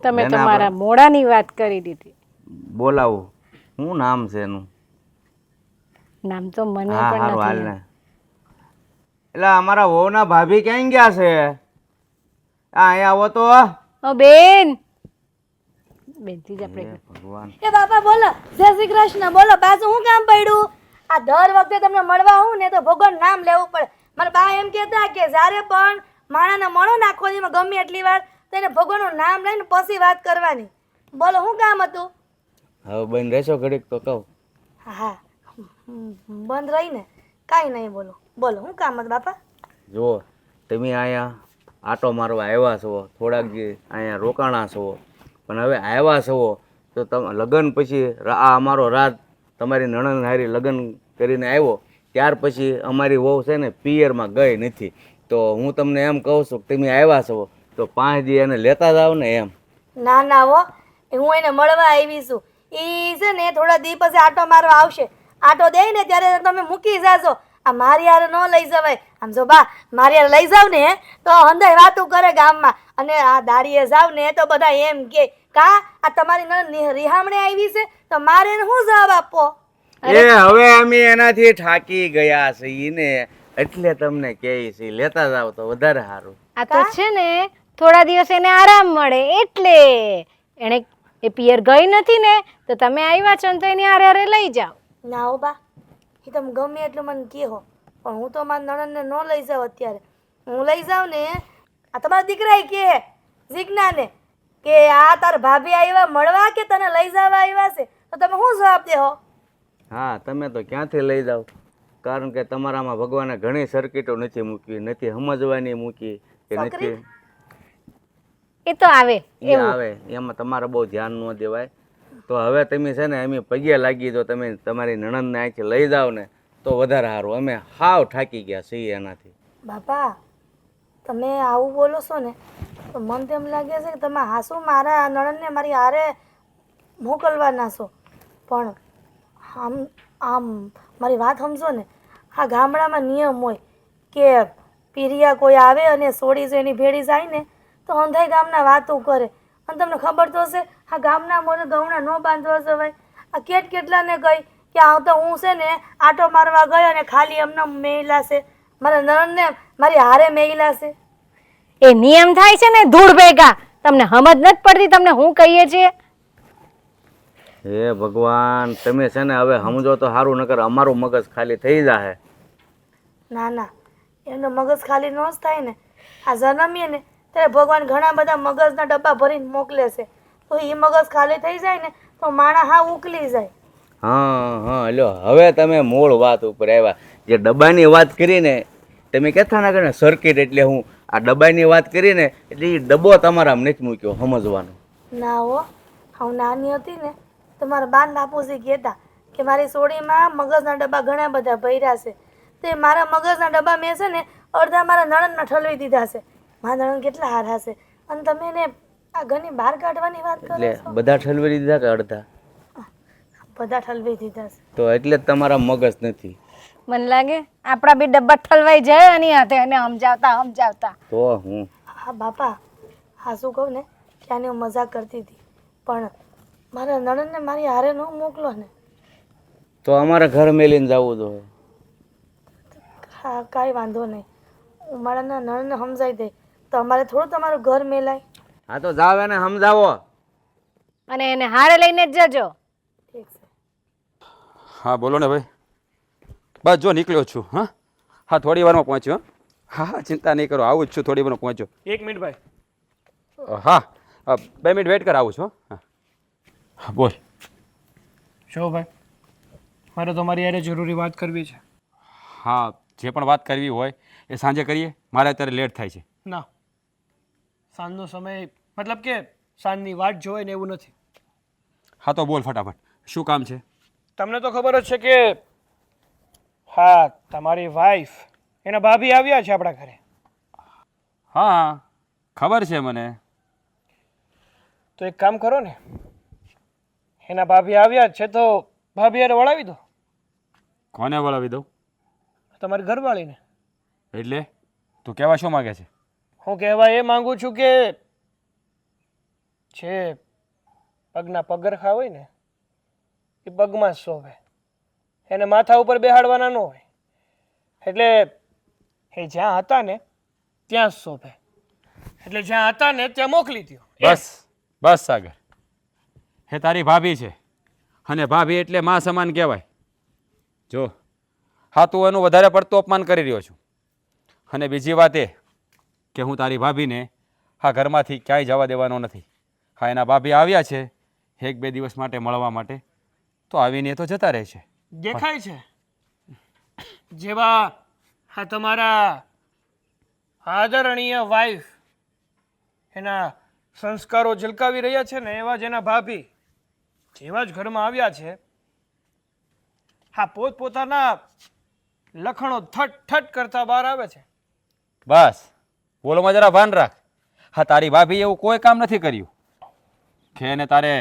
તમે તમારા મોડાની વાત કરી દીધી. બોલાવું, શું નામ છે એનું? નામ તો મને હા પણ હારું હાલ નથી. ને. એટલે અમારા વહુના ભાભી ક્યાં ગયા છે? અહીંયા આવો તો. ઓ બેન, બેનથી જ આપણે ભગવાન. એ બાપા બોલો, જય શ્રી કૃષ્ણ. બોલો, પાછું શું કામ પડ્યું? આ દર વખતે તમને મળવા આવું ને તો ભગવાન નામ લેવું પડે. મારા બા એમ કહેતા કે જ્યારે પણ માણાને મળો ને આખો દીમાં ગમે એટલી વાર તો એને ભગવાનનું નામ લઈને પછી વાત કરવાની. બોલો, શું કામ હતું? હવે બંધ રહેશો ઘડીક તો કહું. હા, બંધ રહીને કાંઈ નહીં. બોલો બોલો, શું કામ હતું બાપા? જુઓ, તમે અહીંયા આટો મારવા આવ્યા છો, થોડાક દી અહીંયા રોકાણા છો, પણ હવે આવ્યા છો તો તમે લગ્ન પછી આ અમારો રાત તમારી નણંદ હારી લગ્ન કરીને આવ્યો ત્યાર પછી અમારી વહુ છે ને પિયરમાં ગઈ નથી. તો હું તમને એમ કહું છું કે તમે આવ્યા છો તો 5 દી એને લેતા જાઓ ને એમ. ના ના હો, હું એને મળવા આવી છું. એ છે ને થોડા દી પછી આટો મારવા આવશે. આટો દે ને ત્યારે તમે મૂકી જાજો. આ મારી હારે ન લઈ જવાય. આમ જો બા, મારી હારે લઈ જાવ ને તો હંધાય વાતું કરે ગામમાં, અને આ દાડીએ જાવ ને તો બધા એમ કે કા આ તમારી નણંદ રિહામણે આવી છે તો મારે એને શું જવાબ આપવો? એ હવે અમે એનાથી થાકી ગયા છીએ ને એટલે તમને કહે છે લેતા જાવ તો વધારે સારું. આ તો છે ને થોડા દિવસ એને આરામ મળે એટલે. એને એ પિયર ગઈ નથી ને તો તમે આવ્યા છો ને તો એની હારે હારે લઈ જાઓ. ના હો બા, એ તમે ગમે એટલું મને કહો, પણ હું તો મારા નણંદને ન લઈ જાઉં અત્યારે. હું લઈ જાઉં ને આ તમારા દીકરાએ કે જીજ્ઞાને કે આ તાર ભાભી આવ્યા મળવા કે તને લઈ જવા આવ્યા છે, તો તમે શું જવાબ દેહો? હા, તમે તો ક્યાંથી લઈ જાઓ, કારણ કે તમારામાં ભગવાને ઘણી સર્કિટો નથી મૂકી, નથી સમજવાની મૂકી કે નથી. એ તો આવે એ આવે એમાં તમારે બહુ ધ્યાન ન દેવાય. તો હવે તમે છે ને અમે પગે લાગી દો, તમે તમારી નણંદને અહીંથી લઈ જાઓ ને તો વધારે સારું. અમે હાવ થાકી ગયા છીએ એનાથી. બાપા, તમે આવું બોલો છો ને તો મને તેમ લાગે છે કે તમે હાસુ મારા નણંદને મારી હારે મોકલવાના છો. પણ આમ મારી વાત સમજો ને, આ ગામડામાં નિયમ હોય કે પીરિયા કોઈ આવે અને સોડી જો એની ભેળી જાય ને તો અંધાઈ ગામના વાતો કરે. અને તમને ખબર તો હશે આ ગામના મોને ગૌણા ન બાંધવા જવાય. આ કેટલાને કહી કે આ તો હું છે ને આટો મારવા ગઈ અને ખાલી એમને મેયલા છે, મારા નણંદને મારી હારે મેયલા છે. એ નિયમ થાય છે ને ધૂળ ભેગા. તમને સમજ નથી પડતી તમને હું કહીએ છીએ? હે ભગવાન, તમે છે ને હવે સમજો તો સારું, નકર અમારું મગજ ખાલી થઈ જાય. ના ના, એમનો મગજ ખાલી ન જ થાય ને. આ જન્મીએ ને ત્યારે ભગવાન ઘણા બધા મગજના ડબ્બા ભરીને મોકલે છે, તો એ મગજ ખાલી થઈ જાય ને તો માણસ હા ઉકલી જાય. હા, લ્યો હવે તમે મૂળ વાત ઉપર આવ્યા. જે ડબ્બાની વાત કરીને તમે કહેતા ના કરે સર્કિટ, એટલે હું આ ડબ્બાની વાત કરીને એટલે એ ડબ્બો તમારામાં નથી મૂક્યો સમજવાનો. ના હો, હું નાની હતી ને તો મારા બાન બાપુજી કહેતા કે કે મારી સોડીમાં મગજના ડબ્બા ઘણા બધા ભર્યા છે. તે મારા મગજના ડબ્બા મેં છે ને અડધા મારા નણંદના ઠલવી દીધા છે. મારા નણંદ કેટલા હારા છે અને તમે એને આ ઘરની બહાર કાઢવાની વાત કરો એટલે છો? બધા ઠલવી દીધા કે અડધા? બધા ઠલવી દીધા છે. તો એટલે જ તમારા મગજ નથી. મને લાગે આપણા બી ડબ્બા ઠલવાઈ જાય એની હાથે અને સમજાવતા તો હું હા બાપા, હા શું કહું ને કે આને હું મજાક કરતી હતી, પણ મારા નણંદને મારી હારે ન મોકલો ને. તો અમારા ઘર મેલીને જવું તો હા કાંઈ વાંધો નહીં, હું મારા નણંદને સમજાવી દઈ તો અમારે થોડું તમારું ઘર મેલાય. હા તો જાવ એને સમજાવો. અને એને હારે લઈને જ જજો. ઠીક છે. હા બોલો ને ભાઈ. બસ જો નીકળ્યો છું. હા હા થોડી વારમાં પહોંચ્યો. હા હા ચિંતા નહીં કરો, આવું જ છું, થોડી વારમાં પહોંચ્યો. 1 મિનિટ ભાઈ. હા 2 મિનિટ વેઇટ કર, આવું છું. હા હા બોલ. જો ભાઈ, મારે તમારી યારે જરૂરી વાત કરવી છે. હા જે પણ વાત કરવી હોય એ સાંજે કરીએ, મારે અત્યારે લેટ થાય છે. ના, સાંજનો સમય મતલબ કે સાંજની વાટ જોવાય ને એવું નથી. હા તો બોલ ફટાફટ, શું કામ છે? તમને તો ખબર જ છે કે હા તમારી વાઈફ એના ભાભી આવ્યા છે આપણા ઘરે. હા ખબર છે મને. તો એક કામ કરો ને, એના ભાભી આવ્યા જ છે તો ભાભી યારે વળાવી દો. કોને વળાવી દઉં? તમારી ઘરવાળીને. એટલે તું કહેવા શું માગે છે? હું કહેવા એ માંગુ છું કે જે પગના પગરખા હોય ને એ પગમાં જ શોભે, એને માથા ઉપર બેહાડવાના ન હોય. એટલે એ જ્યાં હતા ને ત્યાં જ શોભે, એટલે જ્યાં હતા ને ત્યાં મોકલી દો. બસ બસ સાગર, હે તારી ભાભી છે અને ભાભી એટલે માં સમાન કહેવાય. જો હા તું એનું વધારે પડતું અપમાન કરી રહ્યો છું. અને બીજી વાત એ કે હું તારી ભાભીને હા ઘરમાંથી ક્યાંય જવા દેવાનો નથી. હા એના ભાભી આવ્યા છે 1-2 દિવસ માટે મળવા માટે, તો આવીને તો જતા રહે છે. દેખાય છે જેવા હા તમારા આદરણીય વાઈફ એના સંસ્કારો ઝલકાવી રહ્યા છે ને એવા જ એના ભાભી જેવા જ ઘરમાં આવ્યા છે. હા પોતપોતાના લખણો થટ થટ કરતા બહાર આવે છે. બસ બોલોમાં જરા ભાન રાખ. હા તારી ભાભી એવું કોઈ કામ નથી કર્યું કે એને તારે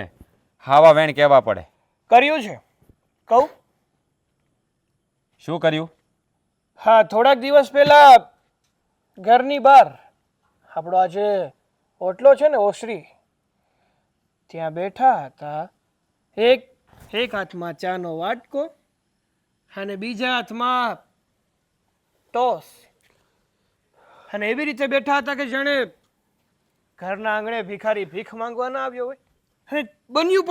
હાવા વેણ કહેવા પડે. કર્યું છે કહું? શું કર્યું? હા થોડાક દિવસ પહેલા ઘરની બહાર આપણો આજે ઓટલો છે ને ઓસરી, ત્યાં બેઠા હતા. એક હાથમાં ચાનો વાટકો અને બીજા હાથમાં ટોસ, અને એવી રીતે બેઠા હતા કે જાણે ઘરના આંગણે ભિખારી ભીખ માંગવા ના આવ્યો હોય. અને બન્યું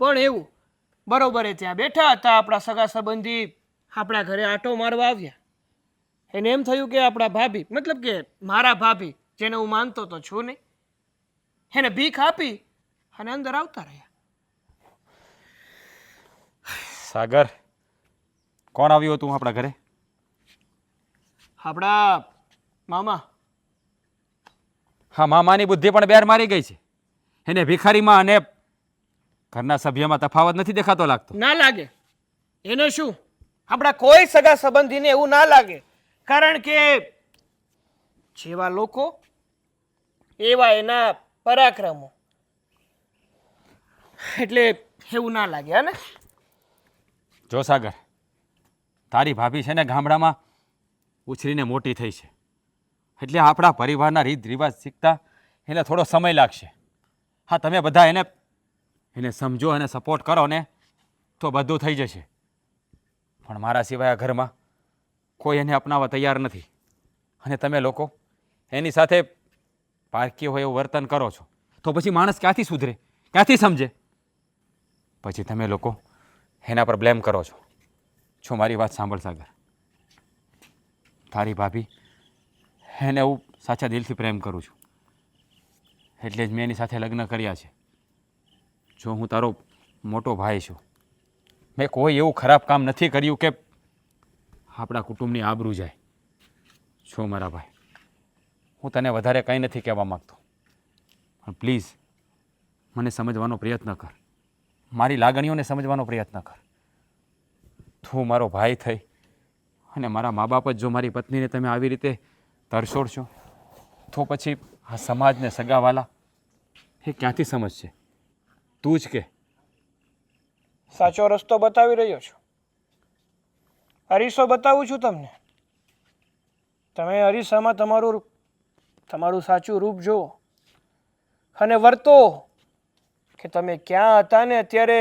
પણ એવું બરોબર એ ત્યાં બેઠા હતા. આપણા સગા સંબંધી આપણા ઘરે આંટો મારવા આવ્યા. એને એમ થયું કે આપણા ભાભી મતલબ કે મારા ભાભી જેને હું માનતો તો છું નહીં, એને ભીખ આપી અને અંદર આવતા રહ્યા. સાગર કોણ આવ્યું હતું આપણા ઘરે? આપણા મામા. હા મામાની બુદ્ધિ પણ બેર મારી ગઈ છે. એને ભિખારીમાં અને ઘરના સભ્યમાં તફાવત નથી દેખાતો લાગતો. ના લાગે એને શું, આપણા કોઈ સગા સંબંધીને એવું ના લાગે, કારણ કે જેવા લોકો એવા એના પરાક્રમો, એટલે એવું ના લાગે. હા ને જો સાગર, તારી ભાભી છે ને ગામડામાં ઉછરીને મોટી થઈ છે, એટલે આપણા પરિવારના રીત રિવાજ શીખતા એને થોડો સમય લાગશે. હા તમે બધા એને સમજો અને સપોર્ટ કરો ને તો બધું થઈ જશે. પણ મારા સિવાય આ ઘરમાં કોઈ એને અપનાવવા તૈયાર નથી, અને તમે લોકો એની સાથે પારકી હોય એવું વર્તન કરો છો, તો પછી માણસ ક્યાંથી સુધરે, ક્યાંથી સમજે? પછી તમે લોકો એના પર બ્લેમ કરો છો. છો મારી વાત સાંભળ સાગર, તારી ભાભી એને હું સાચા દિલથી પ્રેમ કરું છું, એટલે જ મેં એની સાથે લગ્ન કર્યા છે. જો હું તારો મોટો ભાઈ છું, મેં કોઈ એવું ખરાબ કામ નથી કર્યું કે આપણા કુટુંબની આબરૂ જાય. છો મારા ભાઈ, હું તને વધારે કંઈ નથી કહેવા માગતો, પણ પ્લીઝ મને સમજવાનો પ્રયત્ન કર. મારી લાગણીઓને સમજવાનો પ્રયત્ન કર. તું મારો ભાઈ થઈ અને મારા મા બાપ જ જો મારી પત્નીને તમે આવી રીતે તરછોડશો તો પછી આ સમાજને સગાવાલા એ ક્યાંથી સમજશે? તું જ કે. સાચો રસ્તો બતાવી રહ્યો છું. અરીસો બતાવું છું તમને. તમે અરીસામાં તમારું સાચું રૂપ જુઓ અને વર્તો કે તમે ક્યાં હતા ને અત્યારે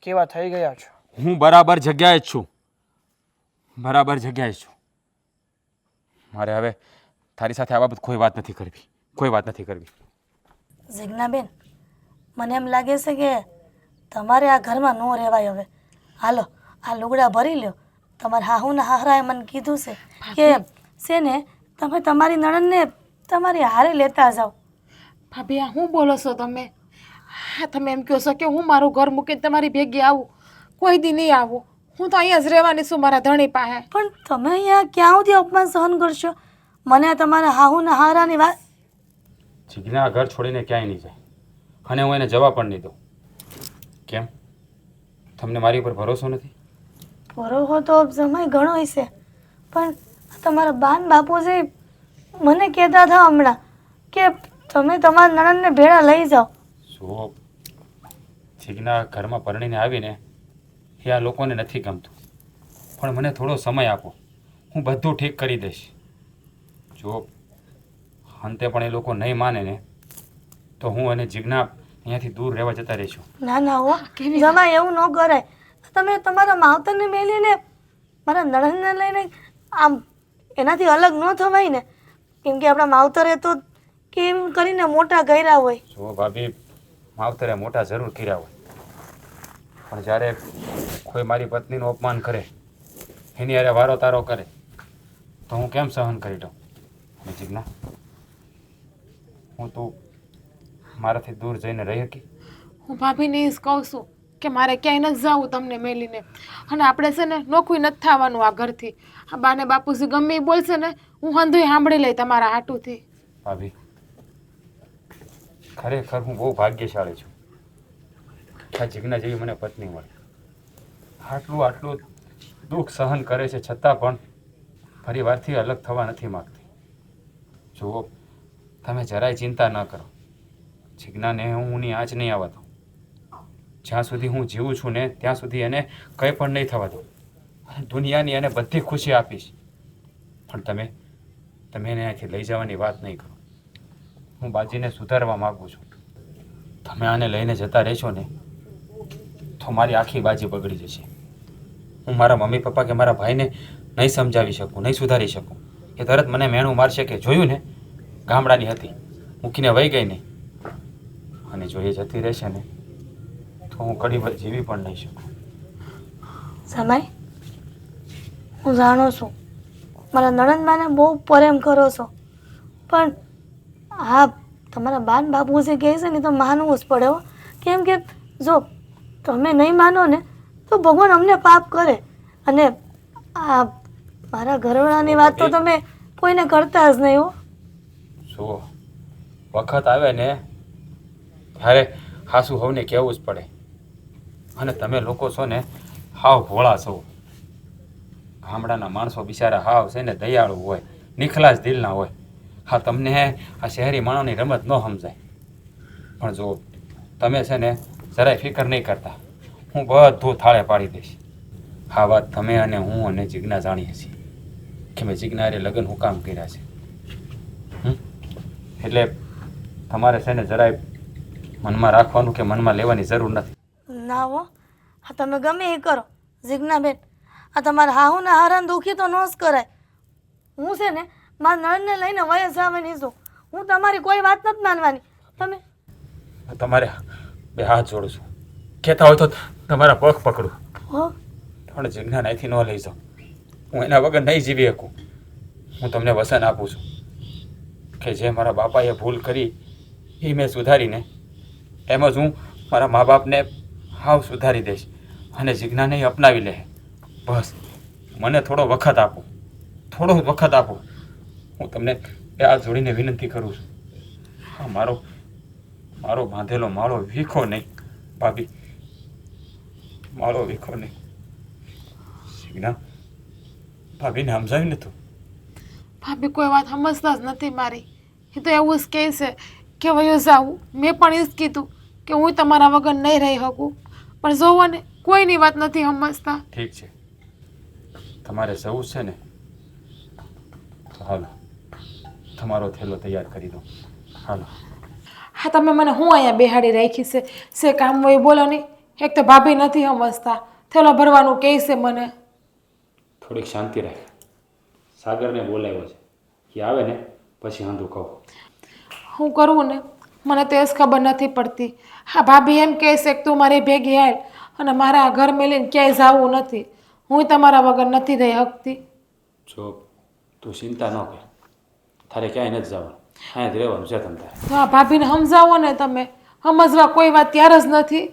કેવા થઈ ગયા છો. હું બરાબર જગ્યાએ જ છું. બરાબર જગ્યાએ જ છું. મારે હવે તારી સાથે આ બાબત કોઈ વાત નથી કરવી. કોઈ વાત નથી કરવી. જીજ્ઞાબેન, મને એમ લાગે છે કે તમારે આ ઘરમાં ન રહેવાય હવે. હાલો, આ લુગડા ભરી લ્યો. તમારા હાહુના હાહરાએ મને કીધું છે કે ને તમે તમારી નણંદને તમારી હારે લેતા જાઓ. ભાભી આ શું બોલો છો તમે? હા, તમે એમ કહો છો કે હું મારું ઘર મૂકીને તમારી ભેગી આવું? કોઈ દી નહીં આવું. હું તો અહીંયા જ રહેવાની છું મારા ધણી પાસે. પણ તમે અહીંયા ક્યાં સુધી અપમાન સહન કરશો? મને તમારા હાહુના હારાની વાત. જીજ્ઞા આ ઘર છોડીને ક્યાંય નહીં જાય અને હું એને જવા પણ નહીં દઉં. કેમ? તમને મારી ઉપર ભરોસો નથી? ભરોસો તો સમય ઘણો હશે, પણ તમારા બાન બાપુજી મને કહેતા હતા હમણાં કે તમે તમારા નણંદને ભેળા લઈ જાઓ. જો જીજ્ઞા ઘરમાં પરણીને આવીને એ આ લોકોને નથી ગમતું, પણ મને થોડો સમય આપો, હું બધું ઠીક કરી દઈશ. જો અંતે પણ એ લોકો નહીં માને ને તો હું અને જીજ્ઞા અહીંયાથી દૂર રહેવા જતા રહીશું. ના ના હો જમાઈ, એવું ન કરાય. તમે તમારા માવતરને મેલીને મારા નણંદને લઈને આમ એનાથી અલગ ન થવાય ને, કેમ કે આપણા માવતરે તો કેમ કરીને મોટા કર્યા હોય. જો ભાભી, માવતરે મોટા જરૂર કર્યા હોય, પણ જ્યારે કોઈ મારી પત્નીનું અપમાન કરે, એની હારે વારો તારો કરે, તો હું કેમ સહન કરી દઉં? અને જીજ્ઞા, હું તું મારાથી દૂર જઈને રહી શકી? હું ભાભીને એ જ કહું છું કે મારે ક્યાંય નથી જવું તમને મેલીને. અને આપણે છે ને નોખું નથી થવાનું આ ઘરથી. આ બાને બાપુજી ગમે એ બોલશે ને હું હંધુય સાંભળી લઈ તમારા હાટુથી. ભાભી, ખરેખર હું બહુ ભાગ્યશાળી છું. આ જીજ્ઞા જેવી મને પત્ની મળી. આટલું દુઃખ સહન કરે છે છતાં પણ પરિવારથી અલગ થવા નથી માગતી. જુઓ, તમે જરાય ચિંતા ન કરો. જીજ્ઞાને હું ની આંચ નહીં આવવા દઉં. જ્યાં સુધી હું જીવું છું ને ત્યાં સુધી એને કંઈ પણ નહીં થવા દઉં. દુનિયાની એને બધી ખુશી આપીશ. પણ તમે એને અહીંથી લઈ જવાની વાત નહીં કરો. હું બાજીને સુધારવા માગું છું. તમે આને લઈને જતા રહેશો ને તો મારી આખી બાજી બગડી જશે. હું મારા મમ્મી પપ્પા કે મારા ભાઈને નહીં સમજાવી શકું, નહીં સુધારી શકું. એ તરત મને મેણું મારશે કે જોયું ને, ગામડાની હતી, મૂકીને વહી ગઈ નહીં. અને જો એ જતી રહેશે ને તો હું ઘડીભર જીવી પણ નહીં શકું. સમય, હું જાણું છું મારા નણંદબાને બહુ પ્રેમ કરો છો, પણ હા તમારા બાન બાપુજી કહે છે ને તો માનવું જ પડે હો. કેમ કે જો તમે નહીં માનો ને તો ભગવાન અમને પાપ કરે. અને આ મારા ઘરવાળાની વાત તો તમે કોઈને કરતા જ નહીં હો. જુઓ, વખત આવે ને ત્યારે હાસુ હવને કહેવું જ પડે. અને તમે લોકો છો ને હાવ ભોળા છો. ગામડાના માણસો બિચારા હાવ છે ને દયાળુ હોય, નિખલાસ દિલના હોય. હા, તમને આ શહેરી માણસની રમત ન સમજાય. પણ જો તમે છે ને જરાય ફિકર નહીં કરતા, હું બધું થાળે પાડી દઈશ. આ વાત તમે અને હું અને જીજ્ઞા જાણીએ છીએ કે મેં જીજ્ઞાએ લગ્ન હું કામ કર્યા છે. એટલે તમારે છે ને જરાય મનમાં રાખવાનું કે મનમાં લેવાની જરૂર નથી. ના હો, હા તમે ગમે એ કરો જીજ્ઞાબેન. આ તમારા હાહુના હારાને દુઃખી તો ન જ કરાય. હું છે ને મારા નણંદને લઈને વયસ આવવાની છું. હું તમારી કોઈ વાત નથી માનવાની. તમે તમારે બે હાથ જોડું છું. કહેતા હોય તો તમારા પગ પકડું, હો પણ જીજ્ઞાને અહીંથી ન લઈ જાઉં. હું એના વગર નહીં જીવી શકું. હું તમને વસન આપું છું કે જે મારા બાપાએ ભૂલ કરી એ મેં સુધારીને એમ જ હું મારા મા બાપને હાવ સુધારી દઈશ અને જીજ્ઞાને અપનાવી લે. બસ મને થોડો વખત આપો, થોડો વખત આપો. હું તમને બે હાથ જોડીને વિનંતી કરું છું. હા, મારો બાંધેલો માળો વીખો નહીં. ભાભી મારો વિખો નહીં. સિગ્ના ભાભીને સમજાવ્યું ને તું? ભાભી કોઈ વાત સમજતા જ નથી મારી. એ તો એવું જ કહે છે કે વયો જાવું. મેં પણ એ જ કીધું કે હું તમારા વગર નહીં રહી શકું, પણ જોવો ને કોઈની વાત નથી સમજતા. ઠીક છે, તમારે જવું છે ને તો હાલો, તમારો થેલો તૈયાર કરી દો. હાલો. હા, તમે મને હું અહીંયા બેહાડી રાખી છે કામ હોય બોલો નહીં. એક તો ભાભી નથી સમજતા, થેલો ભરવાનું કહે છે મને. થોડીક શાંતિ રાખ. સાગરને બોલાવ્યો છે, કે આવે ને પછી હાંધું કહું. હું કરવું ને મને તો એ જ ખબર નથી પડતી. હા, ભાભી એમ કહે છે કે તું મારી ભેગી હાલ, અને મારા આ ઘર મેલીને ક્યાંય જવું નથી. હું તમારા વગર નથી રહી શકતી. જો તું ચિંતા ન કર, તારે ક્યાંય નથી જવાનું, અહીંયા જ રહેવાનું છે તમ તારે. તો આ ભાભીને સમજાવો ને તમે. સમજવા કોઈ વાત ત્યાર જ નથી.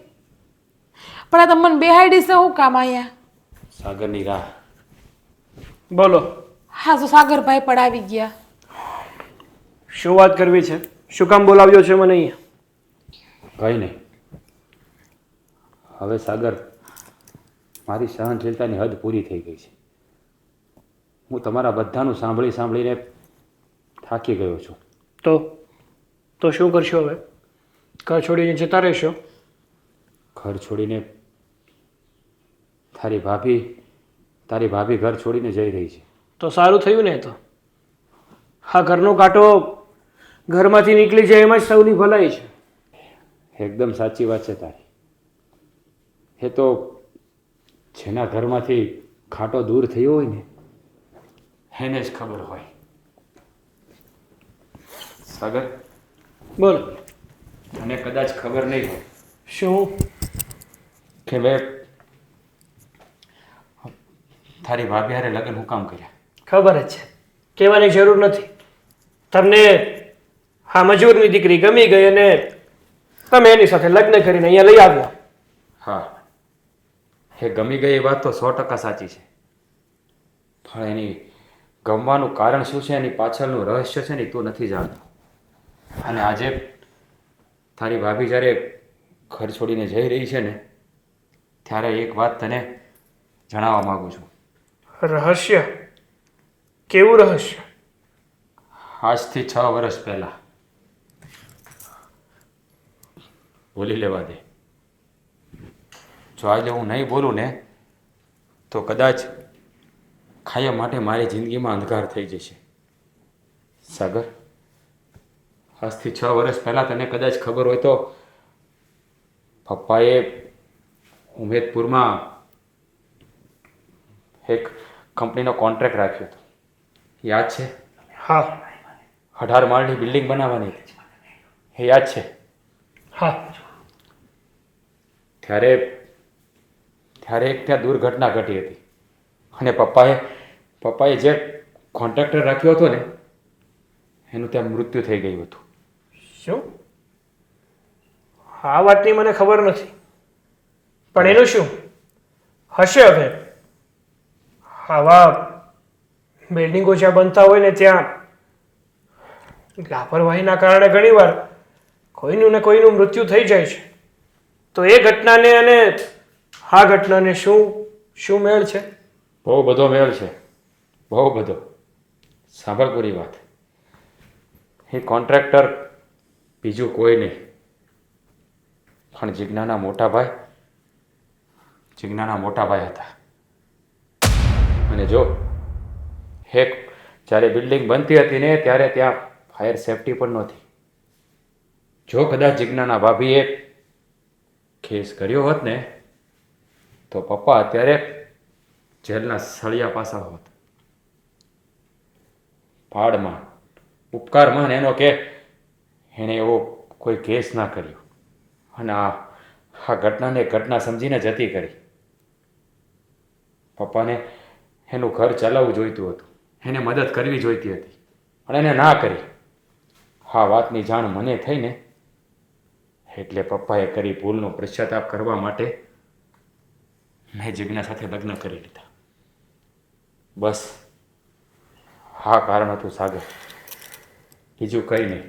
પણ આ તમે મને બેહાડી છે શું કામ અહીંયા? સાગરની રાહ. બોલો, હા, તો સાગરભાઈ પણ આવી ગયા. શું વાત કરવી છે? શું કામ બોલાવ્યો છે મને અહીંયા? કંઈ નહીં. હવે સાગર, મારી સહનશીલતાની હદ પૂરી થઈ ગઈ છે. હું તમારા બધાનું સાંભળીને થાકી ગયો છું. તો શું કરશો હવે? ઘર છોડીને જતા રહેશો? ઘર છોડીને તારી ભાભી ઘર છોડીને જઈ રહી છે. તો સારું થયું ને. તો હા, ઘરનો કાંટો ઘરમાંથી નીકળી જાય એમાં જ સૌની ભલાઈ છે. એકદમ સાચી વાત છે તારી. એ તો જેના ઘરમાંથી કાંટો દૂર થયો હોય ને એને જ ખબર હોય. સાગર, બોલો. મને કદાચ ખબર નહીં હોય શું? કે મેં તારી ભાભી હારે લગ્ન હું કામ કર્યા. ખબર જ છે, કહેવાની જરૂર નથી. તમને હા મજૂરની દીકરી ગમી ગઈ અને તમે એની સાથે લગ્ન કરીને અહીંયા લઈ આવ્યા. હા, એ ગમી ગઈ એ વાત તો 100% સાચી છે, પણ એની ગમવાનું કારણ શું છે, એની પાછળનું રહસ્ય છે ને તું નથી જાણતો. અને આજે તારી ભાભી જ્યારે ઘર છોડીને જઈ રહી છે ને ત્યારે એક વાત તને જણાવવા માગું છું. રહસ્ય? કેવું રહસ્ય? આજથી 6 વર્ષ પહેલા. બોલી લેવા દે. જો આજે હું નહીં બોલું ને તો કદાચ કાયમ માટે મારી જિંદગીમાં અંધકાર થઈ જશે. સાગર, આજથી 6 વર્ષ પહેલાં તને કદાચ ખબર હોય તો પપ્પાએ ઉમેદપુરમાં એક કંપનીનો કોન્ટ્રાક્ટ રાખ્યો હતો. યાદ છે? હા. 18 માળની બિલ્ડિંગ બનાવવાની હતી. એ યાદ છે? હા. ત્યારે એક ત્યાં દુર્ઘટના ઘટી હતી અને પપ્પાએ જે કોન્ટ્રાક્ટર રાખ્યો હતો ને એનું ત્યાં મૃત્યુ થઈ ગયું હતું. શું? આ વાતની મને ખબર નથી, પણ એનું શું હશે? હવે આવા બિલ્ડિંગો જ્યાં બનતા હોય ને ત્યાં લાપરવાહીના કારણે ઘણીવાર કોઈનું ને કોઈનું મૃત્યુ થઈ જાય છે. તો એ ઘટનાને અને આ ઘટનાને શું મેળ છે? બહુ બધો મેળ છે, બહુ બધો. સાંભળ પૂરી વાત. એ કોન્ટ્રાક્ટર બીજું કોઈ નહીં પણ જિજ્ઞાના મોટા ભાઈ હતા. અને જો જ્યારે બિલ્ડિંગ બનતી હતી ને ત્યારે ત્યાં ફાયર સેફટી પણ નહોતી. જો કદાચ જિજ્ઞાના ભાભીએ કેસ કર્યો હોત ને તો પપ્પા અત્યારે જેલના સળિયા પાસા હોત. પાડમાં ઉપકારમાં એનો કે એણે એવો કોઈ કેસ ના કર્યો અને આ ઘટના સમજીને જતી કરી. પપ્પાને એનું ઘર ચલાવવું જોઈતું હતું, એને મદદ કરવી જોઈતી હતી પણ એને ના કરી. આ વાતની જાણ મને થઈ ને એટલે પપ્પાએ કરી ભૂલનો પશ્ચાતાપ કરવા માટે મેં જિજ્ઞા સાથે લગ્ન કરી લીધા. બસ હા કારણ હતું સાગર, બીજું કંઈ નહીં.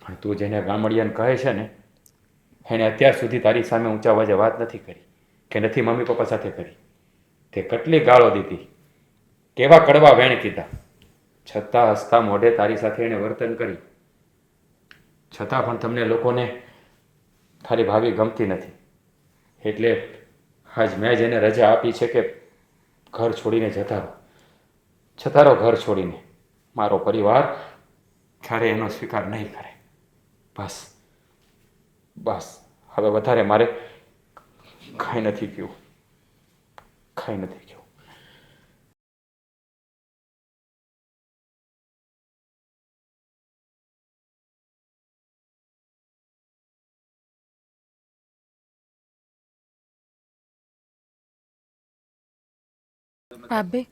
પણ તું જેને ગામડિયાને કહે છે ને એણે અત્યાર સુધી તારી સામે ઊંચા અવાજે વાત નથી કરી કે નથી મમ્મી પપ્પા સાથે કરી. તે કેટલી ગાળો દીધી, કેવા કડવા વેણ કીધા, છતાં હસતા મોઢે તારી સાથે એણે વર્તન કર્યું. છતાં પણ તમને લોકોને તારી ભાભી ગમતી નથી. એટલે આજ મેં જ એને રજા આપી છે કે ઘર છોડીને જતા રહો. જતા રહો ઘર છોડીને. મારો પરિવાર ક્યારે એનો સ્વીકાર નહીં કરે. બસ બસ, હવે વધારે મારે કાંઈ નથી કહ્યું, કાંઈ નથી કહ્યું. ભાભી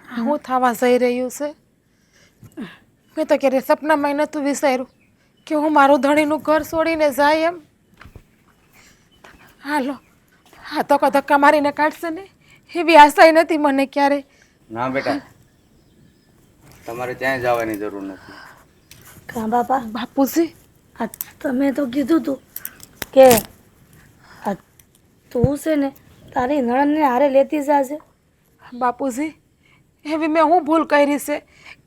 શું થવા જઈ રહ્યું છે? મેં તો ક્યારે સપનામાં નહોતું વિચાર્યું કે હું મારું ધણીનું ઘર છોડીને જાય એમ. હાલો, હા તો ધક્કા મારીને કાઢશે ને એવી આશા નથી મને ક્યારે. ના બેટા, તમારે ક્યાંય જવાની જરૂર નથી. કાં બાપા? બાપુજી, આ તમે તો કીધું તું કે આ તું છે ને તારી નણંદને હારે લેતી જાશે. બાપુજી, એવી મેં હું ભૂલ કરી છે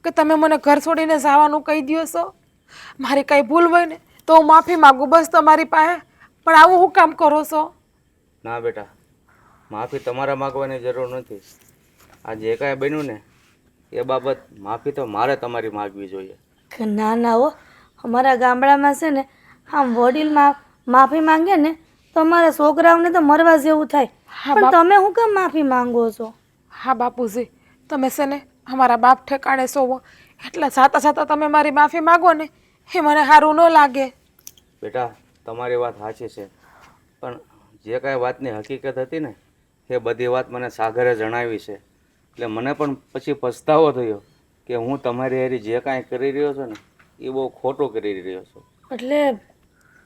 કે તમે મને ઘર છોડીને જવાનું કહી દો છો? મારી કાંઈ ભૂલ હોય ને તો હું માફી માગું બસ તમારી પાસે, પણ આવું હું કામ કરો છો? ના બેટા, માફી તમારે માગવાની જરૂર નથી. આ જે કાંઈ બન્યું ને એ બાબત માફી તો મારે તમારી માગવી જોઈએ. કે ના ના હો, અમારા ગામડામાં છે ને આમ વડીલ માફી માંગે ને તો અમારા છોકરાઓને તો મરવા જેવું થાય. પણ તમે શું કામ માફી માંગો છો? હા બાપુજી, તમે છે ને અમારા બાપ ઠેકાણે સોવો એટલે સાતા સાતા તમે મારી માફી માગો ને એ મને સારું ન લાગે. બેટા, તમારી વાત સાચી છે, પણ જે કાંઈ વાતની હકીકત હતી ને એ બધી વાત મને સાગરે જણાવી છે. એટલે મને પણ પછી પછતાવો થયો કે હું તમારી હારી જે કાંઈ કરી રહ્યો છું ને એ બહુ ખોટું કરી રહ્યો છું. એટલે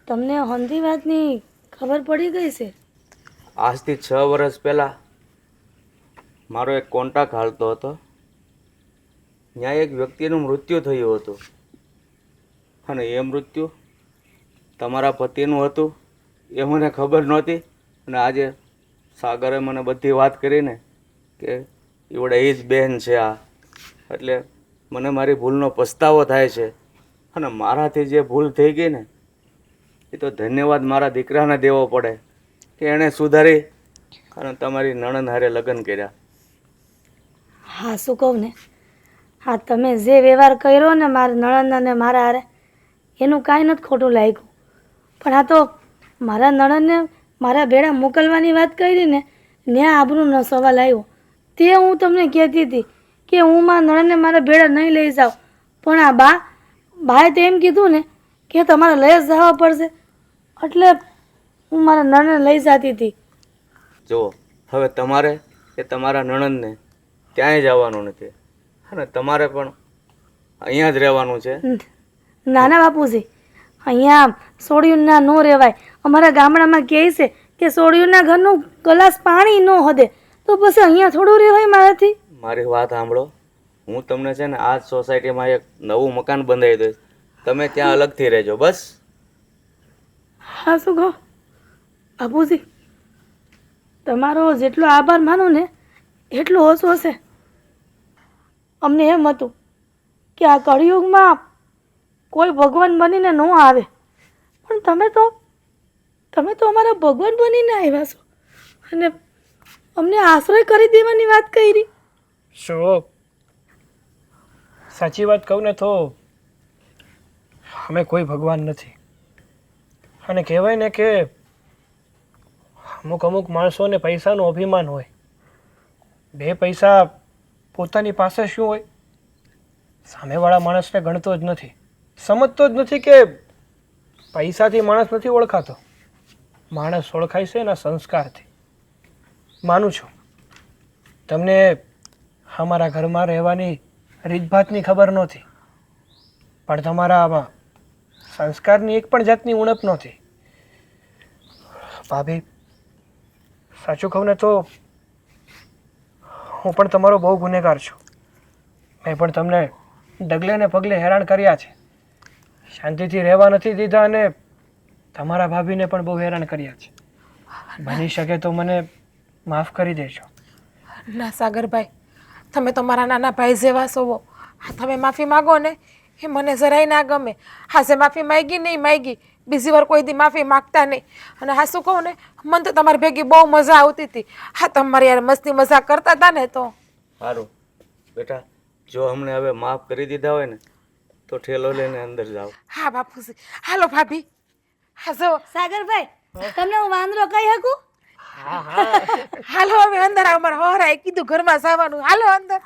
તમને હંધી વાતની ખબર પડી ગઈ છે? આજથી 6 વર્ષ પહેલાં મારો એક કોન્ટ્રાક્ટ હાલતો હતો. ત્યાં એક વ્યક્તિનું મૃત્યુ થયું હતું અને એ મૃત્યુ તમારા પતિનું હતું એ મને ખબર નહોતી. અને આજે સાગરે મને બધી વાત કરીને કે એવડે એ જ બહેન છે આ. એટલે મને મારી ભૂલનો પસ્તાવો થાય છે. અને મારાથી જે ભૂલ થઈ ગઈ ને એ તો ધન્યવાદ મારા દીકરાને દેવો પડે કે એણે સુધારી અને તમારી નણંદ હારે લગ્ન કર્યા. હા, શું કહું ને, હા તમે જે વ્યવહાર કર્યો ને મારા નણંદ અને મારા હારે એનું કાંઈ નથી ખોટું લાગ્યું. પણ આ તો મારા નણંદને મારા ભેળા મોકલવાની વાત કરી ને ત્યાં આબરૂનો સવાલ આવ્યો. તે હું તમને કહેતી હતી કે હું મારા નણંદને મારા ભેળા નહીં લઈ જાઉં, પણ આ બાએ તો એમ કીધું ને કે તમારે લઈ જ જવા પડશે, એટલે હું મારા નણંદને લઈ જતી હતી. જુઓ, હવે તમારે એ તમારા નણંદને ક્યાંય જવાનું નથી અને તમારે પણ અહીંયા જ રહેવાનું છે. નાના બાપુજી, અહીંયા સોડિયુંના ન રહેવાય. અમારા ગામડામાં કહે છે કે સોડિયુંના ઘરનું ગ્લાસ પાણી ન હદે, તો પછી અહીંયા થોડું રહેવાય મારાથી? મારી વાત સાંભળો, હું તમને છે ને આ જ સોસાયટીમાં એક નવું મકાન બંધાવી દઈશ. તમે ત્યાં અલગથી રહેજો બસ. હા, શું કહો બાપુજી, તમારો જેટલો આભાર માનો ને એટલું ઓછું હશે. અમને એમ હતું કે આ કળિયુગમાં કોઈ ભગવાન બનીને ન આવે, પણ તમે તો અમારા ભગવાન બનીને આવ્યા છો અને અમને આશ્રય કરી દેવાની વાત કરી. શું સાચી વાત કહું ને તો અમે કોઈ ભગવાન નથી. અને કહેવાય ને કે અમુક માણસોને પૈસાનું અભિમાન હોય. 2 પૈસા પોતાની પાસે શું હોય સામેવાળા માણસને ગણતો જ નથી, સમજતો જ નથી કે પૈસાથી માણસ નથી ઓળખાતો. માણસ ઓળખાય છે એના સંસ્કારથી. માનું છું તમને અમારા ઘરમાં રહેવાની રીતભાતની ખબર નહોતી, પણ તમારા આમાં સંસ્કારની એક પણ જાતની ઉણપ નહોતી. ભાભી, સાચું કહું ને તો હું પણ તમારો બહુ ગુનેગાર છું. મેં પણ તમને ડગલે ને પગલે હેરાન કર્યા છે, શાંતિથી રહેવા નથી દીધા અને તમારા ભાભીને પણ બહુ હેરાન કર્યા છે. બની શકે તો મને માફ કરી દેજો. ના સાગરભાઈ, તમે તો મારા નાના ભાઈ જેવા છો. હા, તમે માફી માગો ને એ મને જરાય ના ગમે. હાસે માફી માંગી નહીં માંગી, બીજી વાર કોઈ દી માફી માગતા નહીં. અને હા શું કહું ને, મને તો તમારી ભેગી બહુ મજા આવતી હતી. હા, તમારી યાર મસ્તી મજાક કરતા હતા ને તો. સારું બેટા, જો અમને હવે માફ કરી દીધા હોય ને તો ઠેલો લઈને અંદર જાઓ. હા બાપુજી, હાલો ભાભી. હા જો સાગરભાઈ, તમને હું વાંદરો કહી શકું? હાલો હવે અંદર આવો. મારા હોરાએ કીધું ઘરમાં જવાનું. હાલો અંદર.